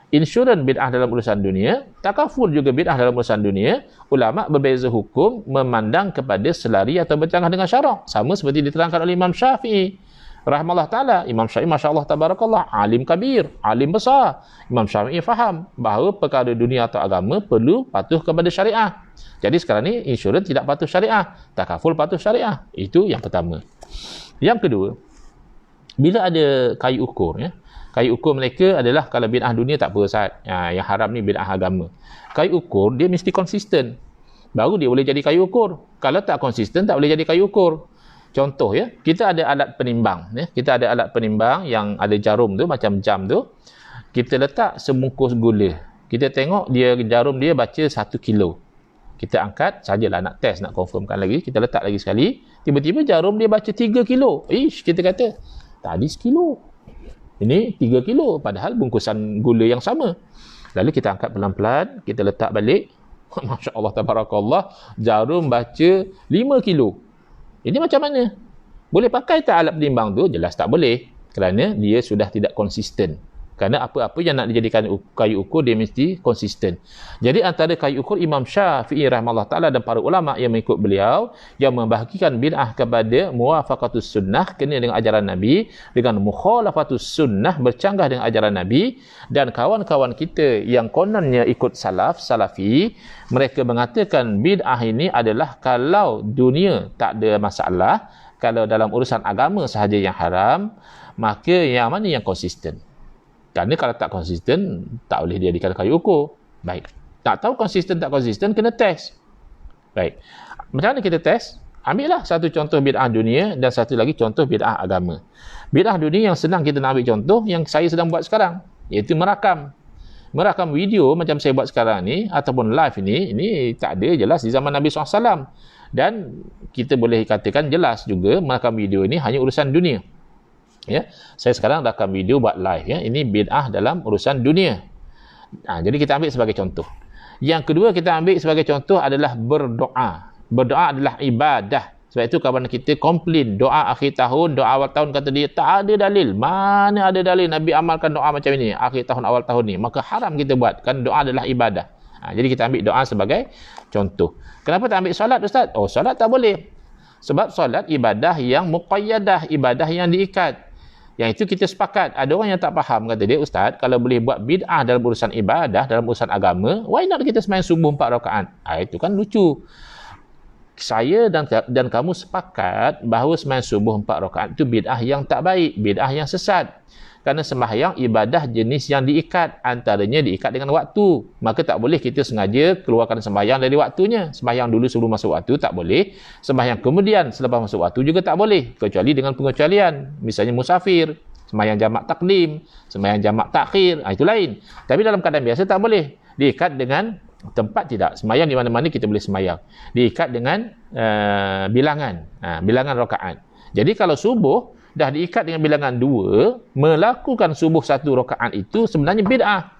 insurans bid'ah dalam urusan dunia, takaful juga bid'ah dalam urusan dunia, ulama berbeza hukum memandang kepada selari atau bercanggah dengan syarak. Sama seperti diterangkan oleh Imam Syafi'i rahimahullah ta'ala. Imam Syafi'i masya-Allah tabarakallah, alim kabir, alim besar. Imam Syafi'i faham bahawa perkara dunia atau agama perlu patuh kepada syariah. Jadi sekarang ni insurans tidak patuh syariah, takaful patuh syariah. Itu yang pertama. Yang kedua, bila ada kayu ukur, kayu ukur mereka adalah kalau bid'ah dunia tak apa Ustaz. Yang haram ni bid'ah agama. Kayu ukur dia mesti konsisten. Baru dia boleh jadi kayu ukur. Kalau tak konsisten tak boleh jadi kayu ukur. Contoh kita ada alat penimbang. Kita ada alat penimbang yang ada jarum tu, macam jam tu. Kita letak semungkus gula. Kita tengok dia jarum dia baca 1 kilo. Kita angkat, sajalah nak test, nak confirmkan lagi. Kita letak lagi sekali. Tiba-tiba jarum dia baca 3 kilo. Kita kata, tadi 1 kilo. Ini 3 kilo. Padahal bungkusan gula yang sama. Lalu kita angkat pelan-pelan. Kita letak balik. Masya Allah, tabarakallah. Jarum baca 5 kilo. Ini macam mana? Boleh pakai tak alat penimbang tu? Jelas tak boleh. Kerana dia sudah tidak konsisten. Kerana apa-apa yang nak dijadikan kayu ukur, dia mesti konsisten. Jadi antara kayu ukur Imam Syafi'i rahimahullah ta'ala dan para ulama yang mengikut beliau, yang membahagikan bid'ah kepada muwafaqatus sunnah, kena dengan ajaran Nabi, dengan mukhalafatus sunnah, bercanggah dengan ajaran Nabi, dan kawan-kawan kita yang kononnya ikut salafi, mereka mengatakan bid'ah ini adalah kalau dunia tak ada masalah, kalau dalam urusan agama sahaja yang haram, maka yang mana yang konsisten? Kerana kalau tak konsisten, tak boleh dijadikan kayu ukur. Baik. Tak tahu konsisten tak konsisten, kena test. Baik. Macam mana kita test? Ambillah satu contoh bid'ah dunia dan satu lagi contoh bid'ah agama. Bid'ah dunia yang senang kita nak ambil contoh, yang saya sedang buat sekarang, iaitu merakam. Merakam video macam saya buat sekarang ni, ataupun live ini tak ada jelas di zaman Nabi SAW. Dan kita boleh katakan jelas juga merakam video ini hanya urusan dunia. Saya sekarang rakam video buat live. Ini bid'ah dalam urusan dunia. Jadi kita ambil sebagai contoh. Yang kedua kita ambil sebagai contoh adalah berdoa. Berdoa adalah ibadah. Sebab itu kawan kita komplain doa akhir tahun, doa awal tahun, kata dia tak ada dalil. Mana ada dalil Nabi amalkan doa macam ini akhir tahun awal tahun ni? Maka haram kita buat. Kan doa adalah ibadah. Jadi kita ambil doa sebagai contoh. Kenapa tak ambil solat Ustaz? Solat tak boleh. Sebab solat ibadah yang muqayyadah, ibadah yang diikat. Yang itu kita sepakat. Ada orang yang tak faham, kata dia, Ustaz, kalau boleh buat bid'ah dalam urusan ibadah, dalam urusan agama, why not kita sembahyang subuh 4 rakaat? Itu kan lucu. Saya dan kamu sepakat bahawa sembahyang subuh 4 rakaat itu bid'ah yang tak baik, bid'ah yang sesat. Kerana sembahyang ibadah jenis yang diikat, antaranya diikat dengan waktu. Maka tak boleh kita sengaja keluarkan sembahyang dari waktunya. Sembahyang dulu sebelum masuk waktu tak boleh. Sembahyang kemudian selepas masuk waktu juga tak boleh. Kecuali dengan pengecualian. Misalnya musafir, sembahyang jamak takdim, sembahyang jamak takhir, itu lain. Tapi dalam keadaan biasa tak boleh. Diikat dengan tempat tidak. Sembahyang di mana-mana kita boleh sembahyang. Diikat dengan bilangan rakaat. Jadi kalau subuh dah diikat dengan bilangan 2, melakukan subuh 1 rakaat itu sebenarnya bid'ah.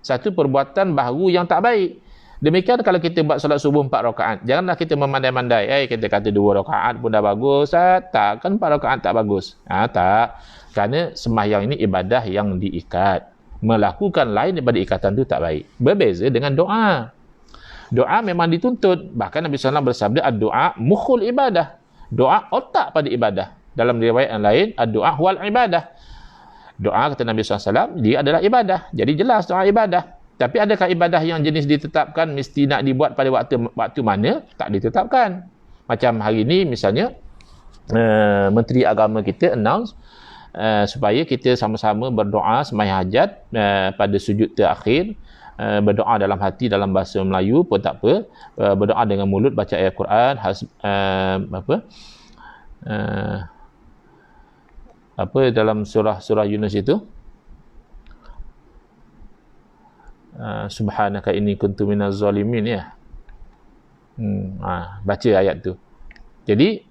Satu perbuatan baharu yang tak baik. Demikian kalau kita buat solat subuh 4 rakaat. Janganlah kita memandai-mandai. Kita kata 2 rakaat pun dah bagus. Tak, kan 4 rakaat tak bagus. Tak. Kerana sembahyang ini ibadah yang diikat. Melakukan lain daripada ikatan itu tak baik. Berbeza dengan doa. Doa memang dituntut. Bahkan Nabi SAW bersabda, doa mukhul ibadah. Doa otak pada ibadah. Dalam riwayat yang lain, doa wal ibadah. Doa, kata Nabi SAW, dia adalah ibadah. Jadi jelas doa ibadah. Tapi adakah ibadah yang jenis ditetapkan mesti nak dibuat pada waktu mana? Tak ditetapkan. Macam hari ini misalnya, Menteri Agama kita announce supaya kita sama-sama berdoa sembahyang hajat pada sujud terakhir. Berdoa dalam hati dalam bahasa Melayu pun tak apa. Berdoa dengan mulut, baca ayat Quran, dalam surah Yunus itu, subhanaka inni kuntu minaz zalimin, baca ayat tu. Jadi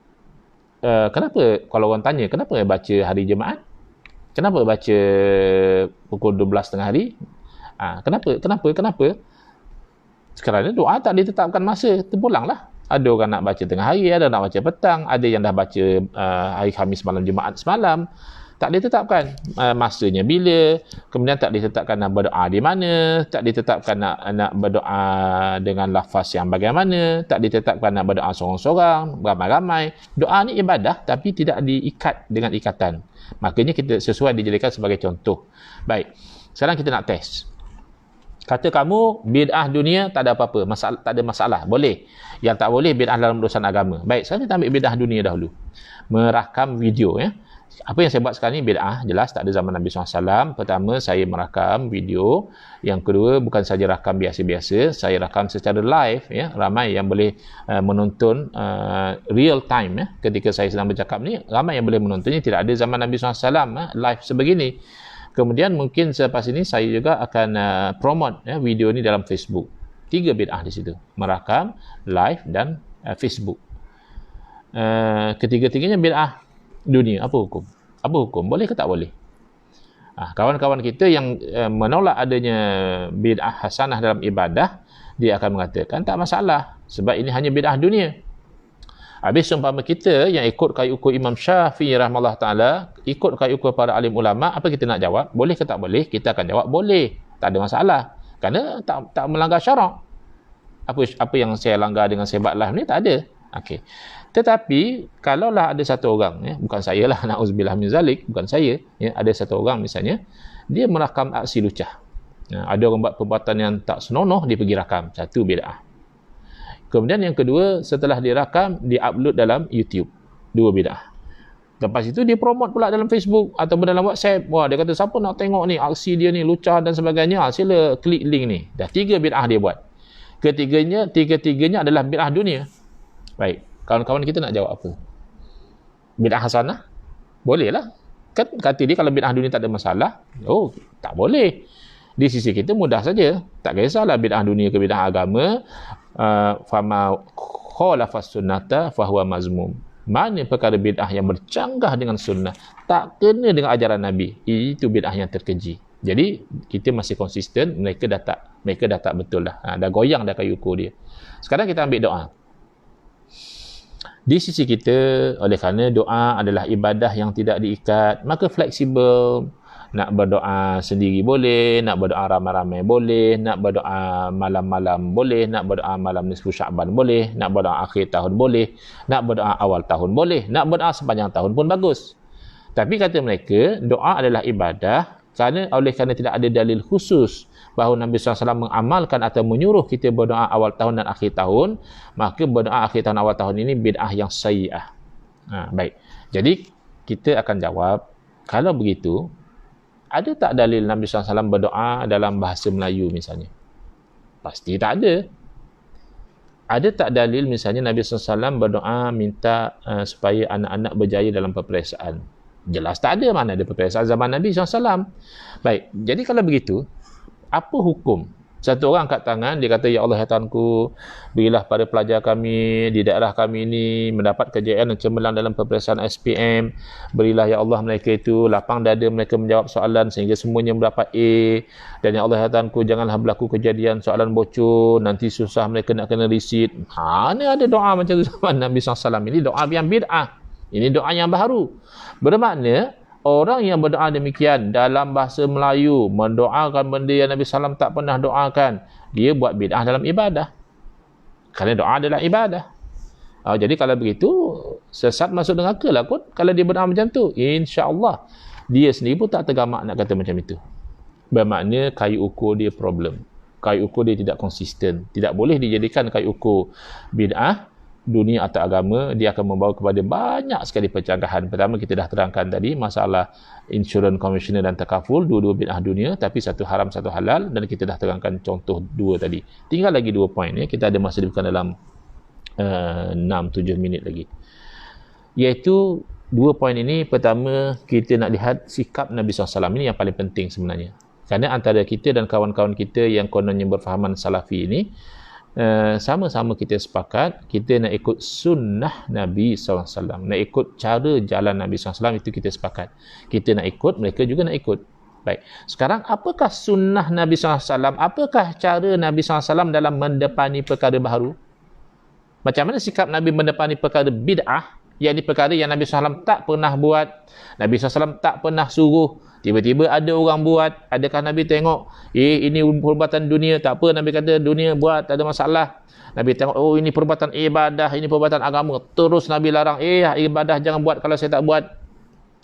kenapa kalau orang tanya kenapa baca hari Jumaat, kenapa baca pukul 12 tengah hari, kenapa kerana doa tak ditetapkan masa, terpulanglah. Ada orang nak baca tengah hari, ada nak baca petang, ada yang dah baca hari Khamis malam, Jumaat semalam. Tak ditetapkan masanya bila, kemudian tak ditetapkan nak berdoa di mana, tak ditetapkan nak berdoa dengan lafaz yang bagaimana, tak ditetapkan nak berdoa seorang-seorang, ramai-ramai. Doa ni ibadah tapi tidak diikat dengan ikatan. Makanya kita sesuai dijadikan sebagai contoh. Baik, sekarang kita nak test. Kata kamu bid'ah dunia tak ada apa-apa, tak ada masalah, boleh. Yang tak boleh bid'ah dalam urusan agama. Baik, sekarang kita ambil bid'ah dunia dahulu. Merakam video ya. Apa yang saya buat sekarang ni bid'ah, jelas tak ada zaman Nabi SAW. Pertama, saya merakam video. Yang kedua, bukan saja rakam biasa-biasa, saya rakam secara live ya. Ramai yang boleh menonton real time ya. Ketika saya sedang bercakap ni, ramai yang boleh menontonnya. Tidak ada zaman Nabi SAW live sebegini. Kemudian mungkin selepas ini saya juga akan promote video ni dalam Facebook. 3 bid'ah di situ. Merakam, live dan Facebook. Ketiga-tiganya bid'ah dunia. Apa hukum? Apa hukum? Boleh ke tak boleh? Kawan-kawan kita yang menolak adanya bid'ah hasanah dalam ibadah, dia akan mengatakan tak masalah. Sebab ini hanya bid'ah dunia. Habis seumpama kita yang ikut kayu ukur Imam Syafi'i rahimahullah ta'ala, ikut kayu ukur para alim ulama', apa kita nak jawab? Boleh ke tak boleh? Kita akan jawab boleh. Tak ada masalah. Kerana tak melanggar syarak. Apa yang saya langgar dengan saya buat live ni, tak ada. Okey. Tetapi, kalaulah ada satu orang, bukan saya lah, na'udzubillah min zalik, bukan saya, ada satu orang misalnya, dia merakam aksi lucah. Ada orang buat perbuatan yang tak senonoh, dia pergi rakam. Satu bid'ah. Kemudian yang kedua, setelah dirakam, di-upload dalam YouTube. 2 bid'ah. Lepas itu dia promote pula dalam Facebook ataupun dalam WhatsApp. Wah, dia kata siapa nak tengok ni aksi dia ni lucah dan sebagainya, sila klik link ni. Dah 3 bid'ah dia buat. Tiga-tiganya adalah bid'ah dunia. Baik, kawan-kawan kita nak jawab apa? Bid'ah hasanah? Boleh lah. Kan kata dia kalau bid'ah dunia tak ada masalah. Oh, tak boleh. Di sisi kita mudah saja. Tak kisahlah bid'ah dunia ke bid'ah agama. Fama khalafas sunnata fahuwa mazmum. Mana perkara bid'ah yang bercanggah dengan sunnah, tak kena dengan ajaran Nabi, itu bid'ah yang terkeji. Jadi kita masih konsisten, mereka dah tak betul dah. Dah goyang dah kayu ukur dia. Sekarang kita ambil doa. Di sisi kita, oleh kerana doa adalah ibadah yang tidak diikat, maka fleksibel. Nak berdoa sendiri boleh, nak berdoa ramai-ramai boleh, nak berdoa malam-malam boleh, nak berdoa malam nisfu Sya'ban boleh, nak berdoa akhir tahun boleh, nak berdoa awal tahun boleh, nak berdoa sepanjang tahun pun bagus. Tapi kata mereka, doa adalah ibadah oleh kerana tidak ada dalil khusus bahawa Nabi SAW mengamalkan atau menyuruh kita berdoa awal tahun dan akhir tahun, maka berdoa akhir tahun awal tahun ini bid'ah yang sayyi'ah. Baik. Jadi kita akan jawab, kalau begitu, ada tak dalil Nabi SAW berdoa dalam bahasa Melayu misalnya? Pasti tak ada. Ada tak dalil misalnya Nabi SAW berdoa minta supaya anak-anak berjaya dalam peperiksaan? Jelas tak ada. Mana ada peperiksaan zaman Nabi SAW. Baik, jadi kalau begitu, apa hukum? Satu orang angkat tangan, dia kata, Ya Allah, ya Tuhanku, berilah pada pelajar kami di daerah kami ini mendapat kejayaan dan cemerlang dalam peperiksaan SPM. Berilah, Ya Allah, mereka itu lapang dada mereka menjawab soalan sehingga semuanya mendapat A. Dan Ya Allah, ya Tuhanku, janganlah berlaku kejadian soalan bocor, nanti susah mereka nak kena resit. Ni ada doa macam tu zaman Nabi SAW. Ini doa yang bid'ah. Ini doa yang baru. Bermakna, orang yang berdoa demikian dalam bahasa Melayu, mendoakan benda yang Nabi SAW tak pernah doakan, dia buat bid'ah dalam ibadah. Kerana doa adalah ibadah. Jadi kalau begitu, sesat masuk neraka lah kot. Kalau dia berdoa macam tu, insya-Allah dia sendiri pun tak tergamak nak kata macam itu. Bermakna kayu ukur dia problem. Kayu ukur dia tidak konsisten. Tidak boleh dijadikan kayu ukur bid'ah dunia atau agama. Dia akan membawa kepada banyak sekali pencanggahan. Pertama, kita dah terangkan tadi masalah insurans commissioner dan takaful, dua-dua bid'ah dunia, tapi satu haram satu halal, dan kita dah terangkan contoh 2 tadi. Tinggal lagi 2 poin ya. Kita ada masa bukan dalam 6-7 minit lagi. Iaitu 2 poin ini. Pertama, kita nak lihat sikap Nabi SAW. Ini yang paling penting sebenarnya. Kerana antara kita dan kawan-kawan kita yang kononnya berfahaman salafi ini, sama-sama kita sepakat kita nak ikut sunnah Nabi SAW, nak ikut cara jalan Nabi SAW, itu kita sepakat. Kita nak ikut, mereka juga nak ikut. Baik, sekarang apakah sunnah Nabi SAW, apakah cara Nabi SAW dalam mendepani perkara baharu? Macam mana sikap Nabi mendepani perkara bid'ah, yakni perkara yang Nabi SAW tak pernah buat, Nabi SAW tak pernah suruh, tiba-tiba ada orang buat. Adakah Nabi tengok, ini perbuatan dunia, tak apa, Nabi kata dunia buat, tak ada masalah. Nabi tengok, oh ini perbuatan ibadah, ini perbuatan agama, terus Nabi larang, ibadah jangan buat kalau saya tak buat.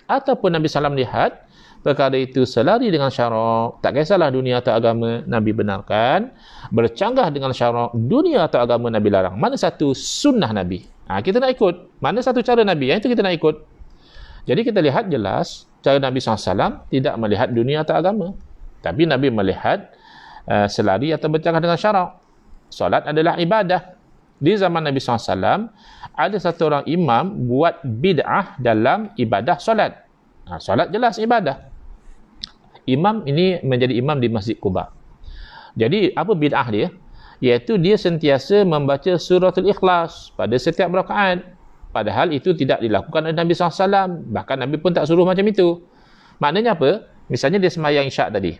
Ataupun Nabi SAW lihat perkara itu selari dengan syarak, tak kisahlah dunia atau agama, Nabi benarkan. Bercanggah dengan syarak, dunia atau agama, Nabi larang. Mana satu sunnah Nabi? Kita nak ikut. Mana satu cara Nabi? Yang itu kita nak ikut. Jadi kita lihat jelas, cara Nabi SAW tidak melihat dunia atau agama. Tapi Nabi melihat selari atau bercanggah dengan syarak. Solat adalah ibadah. Di zaman Nabi SAW, ada satu orang imam buat bid'ah dalam ibadah solat. Solat jelas ibadah. Imam ini menjadi imam di Masjid Quba. Jadi apa bid'ah dia? Iaitu dia sentiasa membaca suratul Ikhlas pada setiap rakaat. Padahal itu tidak dilakukan oleh Nabi SAW. Bahkan Nabi pun tak suruh macam itu. Maknanya apa? Misalnya dia sembahyang isyak tadi.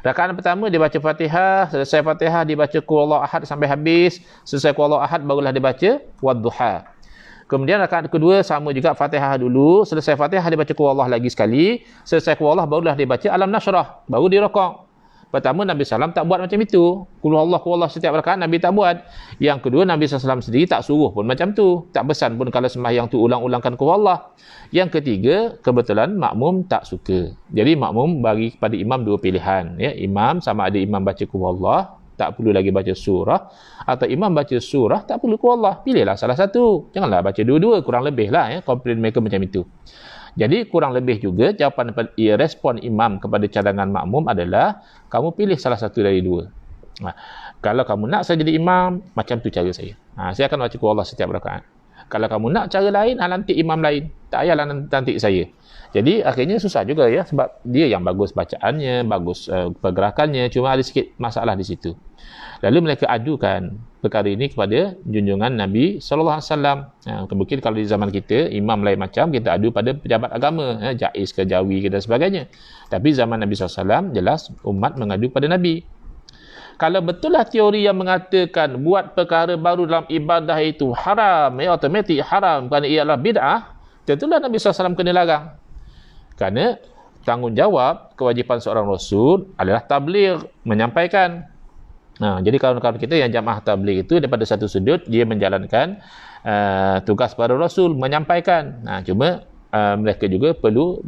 Rakaat pertama dia baca Fatihah, selesai Fatihah dia baca Qul Huwallahu Ahad sampai habis. Selesai Qul Huwallahu Ahad barulah dia baca Wadduha. Kemudian rakaat kedua sama juga Fatihah dulu, selesai Fatihah dia baca Qul Huwallahu lagi sekali, selesai Qul Huwallahu barulah dia baca Alam Nashrah, baru dia rakaat. Pertama Nabi SAW tak buat macam itu. Qul Huwallahu setiap rakaat Nabi tak buat. Yang kedua Nabi SAW sendiri tak suruh pun macam tu, tak pesan pun kalau sembahyang tu ulang-ulangkan Qul Huwallahu. Yang ketiga, kebetulan makmum tak suka. Jadi makmum bagi kepada imam dua pilihan, ya. Imam sama ada imam baca Qul Huwallahu, tak perlu lagi baca surah, atau imam baca surah tak perlu Qul Huwallahu. Pilihlah salah satu. Janganlah baca dua-dua, kurang lebih lah, ya. Komplain mereka macam itu. Jadi kurang lebih juga jawapan respon imam kepada cadangan makmum adalah kamu pilih salah satu dari dua. Kalau kamu nak saya jadi imam, macam tu cara saya. Saya akan baca Qul Huwallahu setiap rakaat. Kalau kamu nak cara lain, lantik imam lain. Tak payahlah lantik saya. Jadi akhirnya susah juga, ya, sebab dia yang bagus bacaannya, bagus pergerakannya, cuma ada sikit masalah di situ. Lalu mereka adukan perkara ini kepada junjungan Nabi SAW. Mungkin kalau di zaman kita, imam lain macam, kita adu pada pejabat agama, jais ke jawi ke dan sebagainya. Tapi zaman Nabi SAW, jelas umat mengadu pada Nabi. Kalau betullah teori yang mengatakan buat perkara baru dalam ibadah itu haram, automatik haram kerana ia adalah bid'ah, tentulah Nabi SAW kena larang. Kerana tanggungjawab, kewajipan seorang Rasul adalah tabligh, menyampaikan. Jadi kawan-kawan kita yang jamaah tabligh itu daripada satu sudut, dia menjalankan tugas para Rasul, menyampaikan. Cuma mereka juga perlu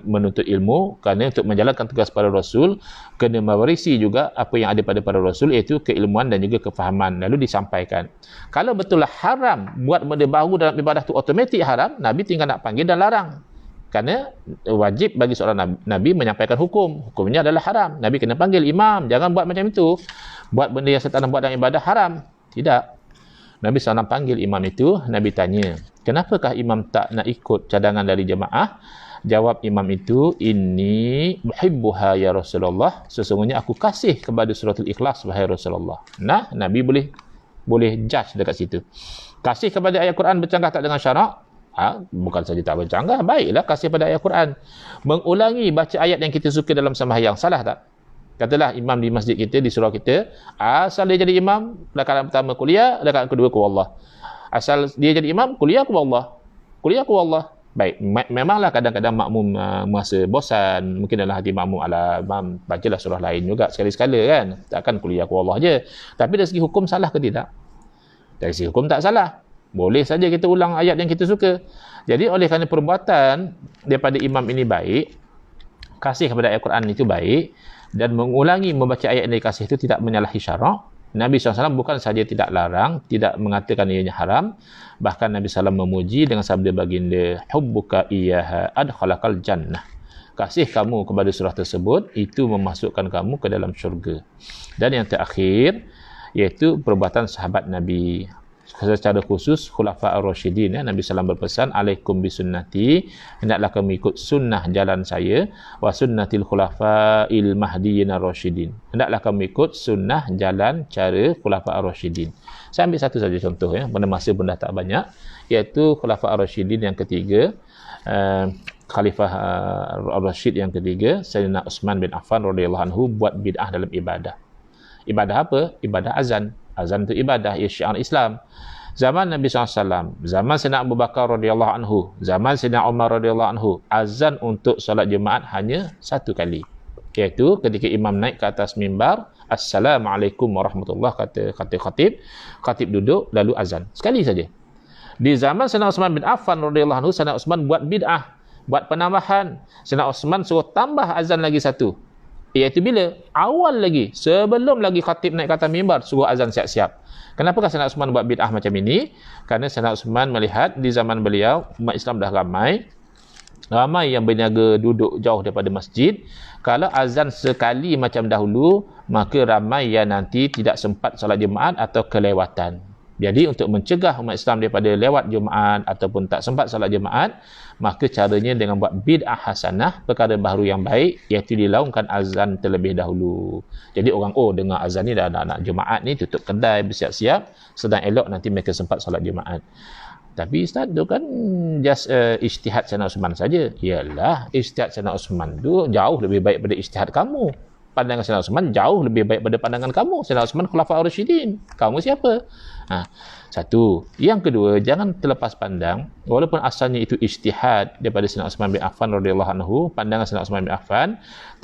menuntut ilmu, kerana untuk menjalankan tugas para Rasul kena mewarisi juga apa yang ada pada para Rasul, iaitu keilmuan dan juga kefahaman, lalu disampaikan. Kalau betul haram buat benda baru dalam ibadah tu automatik haram, Nabi tinggal nak panggil dan larang. Kerana wajib bagi seorang Nabi menyampaikan hukum, hukumnya adalah haram. Nabi kena panggil imam, jangan buat macam itu, buat benda yang setan buat dalam ibadah haram. Tidak. Nabi SAW panggil imam itu, Nabi tanya, kenapakah imam tak nak ikut cadangan dari jemaah? Jawab imam itu, inni muhibbuha ya Rasulullah, sesungguhnya aku kasih kepada suratul Ikhlas wahai Rasulullah. Nabi boleh judge dekat situ. Kasih kepada ayat Quran bercanggah tak dengan syarak? Bukan saja tak bercanggah, baiklah kasih pada ayat Quran. Mengulangi baca ayat yang kita suka dalam sembahyang, salah tak? Katalah imam di masjid kita, di surau kita, asal dia jadi imam, rakaat pertama kuliah, rakaat kedua Qul Huwallahu. Asal dia jadi imam, kuliah Qul Huwallahu. Baik, memanglah kadang-kadang makmum merasa bosan, mungkin dalam hati makmum, imam bacalah surah lain juga sekali-sekala kan, takkan kuliah Qul Huwallahu je. Tapi dari segi hukum salah ke tidak? Dari segi hukum tak salah. Boleh saja kita ulang ayat yang kita suka. Jadi oleh kerana perbuatan daripada imam ini baik, kasih kepada ayat Quran itu baik, dan mengulangi membaca ayat yang dikasih itu tidak menyalahi syarak, Nabi SAW bukan saja tidak larang, tidak mengatakan ianya haram, bahkan Nabi SAW memuji dengan sabda baginda, hubbuka iyyaha adkhalakal jannah. Kasih kamu kepada surah tersebut itu memasukkan kamu ke dalam syurga. Dan yang terakhir iaitu perbuatan sahabat Nabi. Secara khusus khulafa ar-rasyidin, Nabi SAW berpesan, alaikum bisunnati, hendaklah kamu ikut sunnah jalan saya, wa sunnatil khulafa'il mahdiyyin ar-rasyidin, hendaklah kamu ikut sunnah jalan cara khulafa ar-rasyidin. Saya ambil satu saja contoh, pada masa pun dah tak banyak, iaitu khulafa ar-rasyidin yang ketiga, Khalifah ar-rasyid yang ketiga, Sayyidina Utsman bin Affan radhiyallahu anhu buat bid'ah dalam ibadah. Ibadah apa? Ibadah azan. Azan itu ibadah, ia syiar Islam. Zaman Nabi SAW, zaman Sayyidina Abu Bakar radhiyallahu anhu, zaman Sayyidina Umar radhiyallahu anhu, azan untuk solat Jumaat hanya satu kali. Iaitu ketika imam naik ke atas mimbar, Assalamualaikum warahmatullahi kata khatib, khatib duduk lalu azan. Sekali saja. Di zaman Sayyidina Utsman bin Affan radhiyallahu anhu, Sayyidina Utsman buat bid'ah, buat penambahan. Sayyidina Utsman suruh tambah azan lagi satu. Iaitu bila? Awal lagi, sebelum lagi khatib naik ke atas mimbar, suruh azan siap-siap. Kenapa Sayyidina Utsman buat bid'ah macam ini? Kerana Sayyidina Utsman melihat di zaman beliau umat Islam dah ramai yang berniaga duduk jauh daripada masjid. Kalau azan sekali macam dahulu, maka ramai yang nanti tidak sempat solat Jumaat atau kelewatan. Jadi untuk mencegah umat Islam daripada lewat Jumaat ataupun tak sempat solat Jumaat, maka caranya dengan buat bid'ah hasanah, perkara baru yang baik, iaitu dilaungkan azan terlebih dahulu. Jadi orang, dengar azan ni dah nak Jumaat ni, tutup kedai, bersiap-siap, sedang elok nanti mereka sempat solat Jumaat. Tapi Ustaz tu kan just ijtihad Sayyidina Utsman saja. Yalah, ijtihad Sayyidina Utsman tu jauh lebih baik daripada ijtihad kamu. Pandangan Sayyidina Utsman jauh lebih baik daripada pandangan kamu. Sayyidina Utsman Khulafaur Rasyidin. Kamu siapa? Satu. Yang kedua, jangan terlepas pandang, walaupun asalnya itu ijtihad daripada Sayyidina Utsman bin Affan radhiyallahu anhu, pandangan Sayyidina Utsman bin Affan,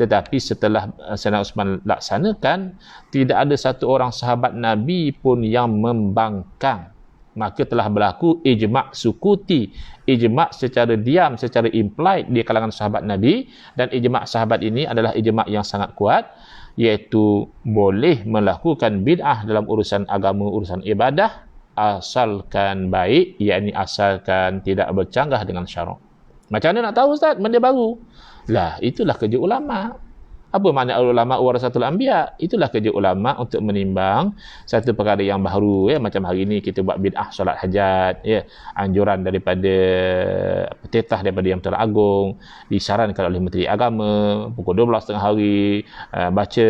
tetapi setelah Sayyidina Utsman laksanakan, tidak ada satu orang sahabat Nabi pun yang membangkang. Maka telah berlaku ijma' sukuti, ijma' secara diam, secara implied di kalangan sahabat Nabi, dan ijma' sahabat ini adalah ijma' yang sangat kuat, iaitu boleh melakukan bid'ah dalam urusan agama, urusan ibadah, asalkan baik, yakni asalkan tidak bercanggah dengan syarak. Macam mana nak tahu Ustaz benda baru? Lah, itulah kerja ulama. Apa makna ulama warasatul anbiya? Itulah kerja ulama untuk menimbang satu perkara yang baru, ya, macam hari ini kita buat bid'ah solat hajat, ya, anjuran daripada petitah daripada Yang Terang Agung, disarankan oleh Menteri Agama pukul 12.30 hari, baca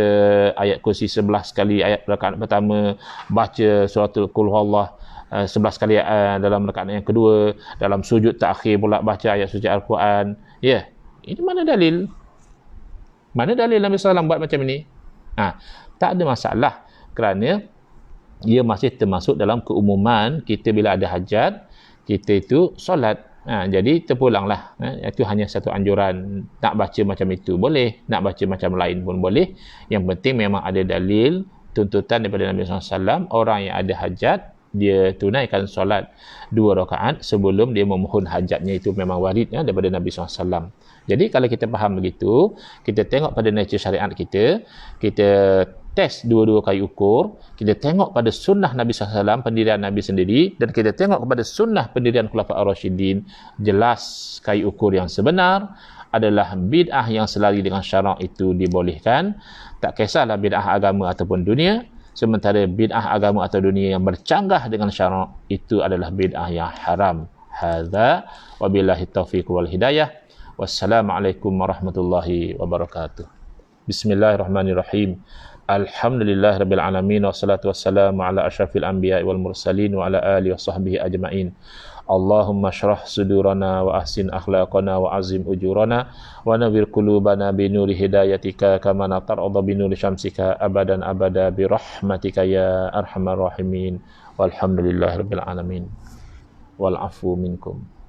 ayat kursi 11 kali ayat rakaat pertama, baca suratul qul huwallah 11 kali dalam rakaat yang kedua, dalam sujud takhir pula baca ayat suci Al-Quran. Ya, ini mana dalil? Mana dalil Nabi SAW buat macam ini? Tak ada masalah, kerana ia masih termasuk dalam keumuman kita bila ada hajat, kita itu solat. Jadi terpulanglah. Itu hanya satu anjuran. Nak baca macam itu boleh, nak baca macam lain pun boleh. Yang penting memang ada dalil, tuntutan daripada Nabi SAW, orang yang ada hajat, dia tunaikan solat 2 rakaat sebelum dia memohon hajatnya. Itu memang warid, daripada Nabi SAW. Jadi kalau kita faham begitu, kita tengok pada nature syariat kita test dua-dua kayu ukur, kita tengok pada sunnah Nabi SAW, pendirian Nabi sendiri, dan kita tengok kepada sunnah pendirian Khulafaur Rasyidin, jelas kayu ukur yang sebenar adalah bid'ah yang selari dengan syarak itu dibolehkan. Tak kisahlah bid'ah agama ataupun dunia, sementara bid'ah agama atau dunia yang bercanggah dengan syarak itu adalah bid'ah yang haram. Hadza wabillahi taufiq wal hidayah. Wassalamualaikum warahmatullahi wabarakatuh. Bismillahirrahmanirrahim. Alhamdulillahirabbil alamin, wassalatu wassalamu ala asyrafil anbiya'i wal mursalin wa ala alihi washabbihi ajmain. Allahumma shrah sudurana wa ahsin akhlaqana wa azim ujurana wa nawwir qulubana bi nuri hidayatika kama natar'adha bi nuri syamsika abadan abada bi rahmatika ya arhamar rahimin. Walhamdulillahirabbil alamin. Wal afu minkum.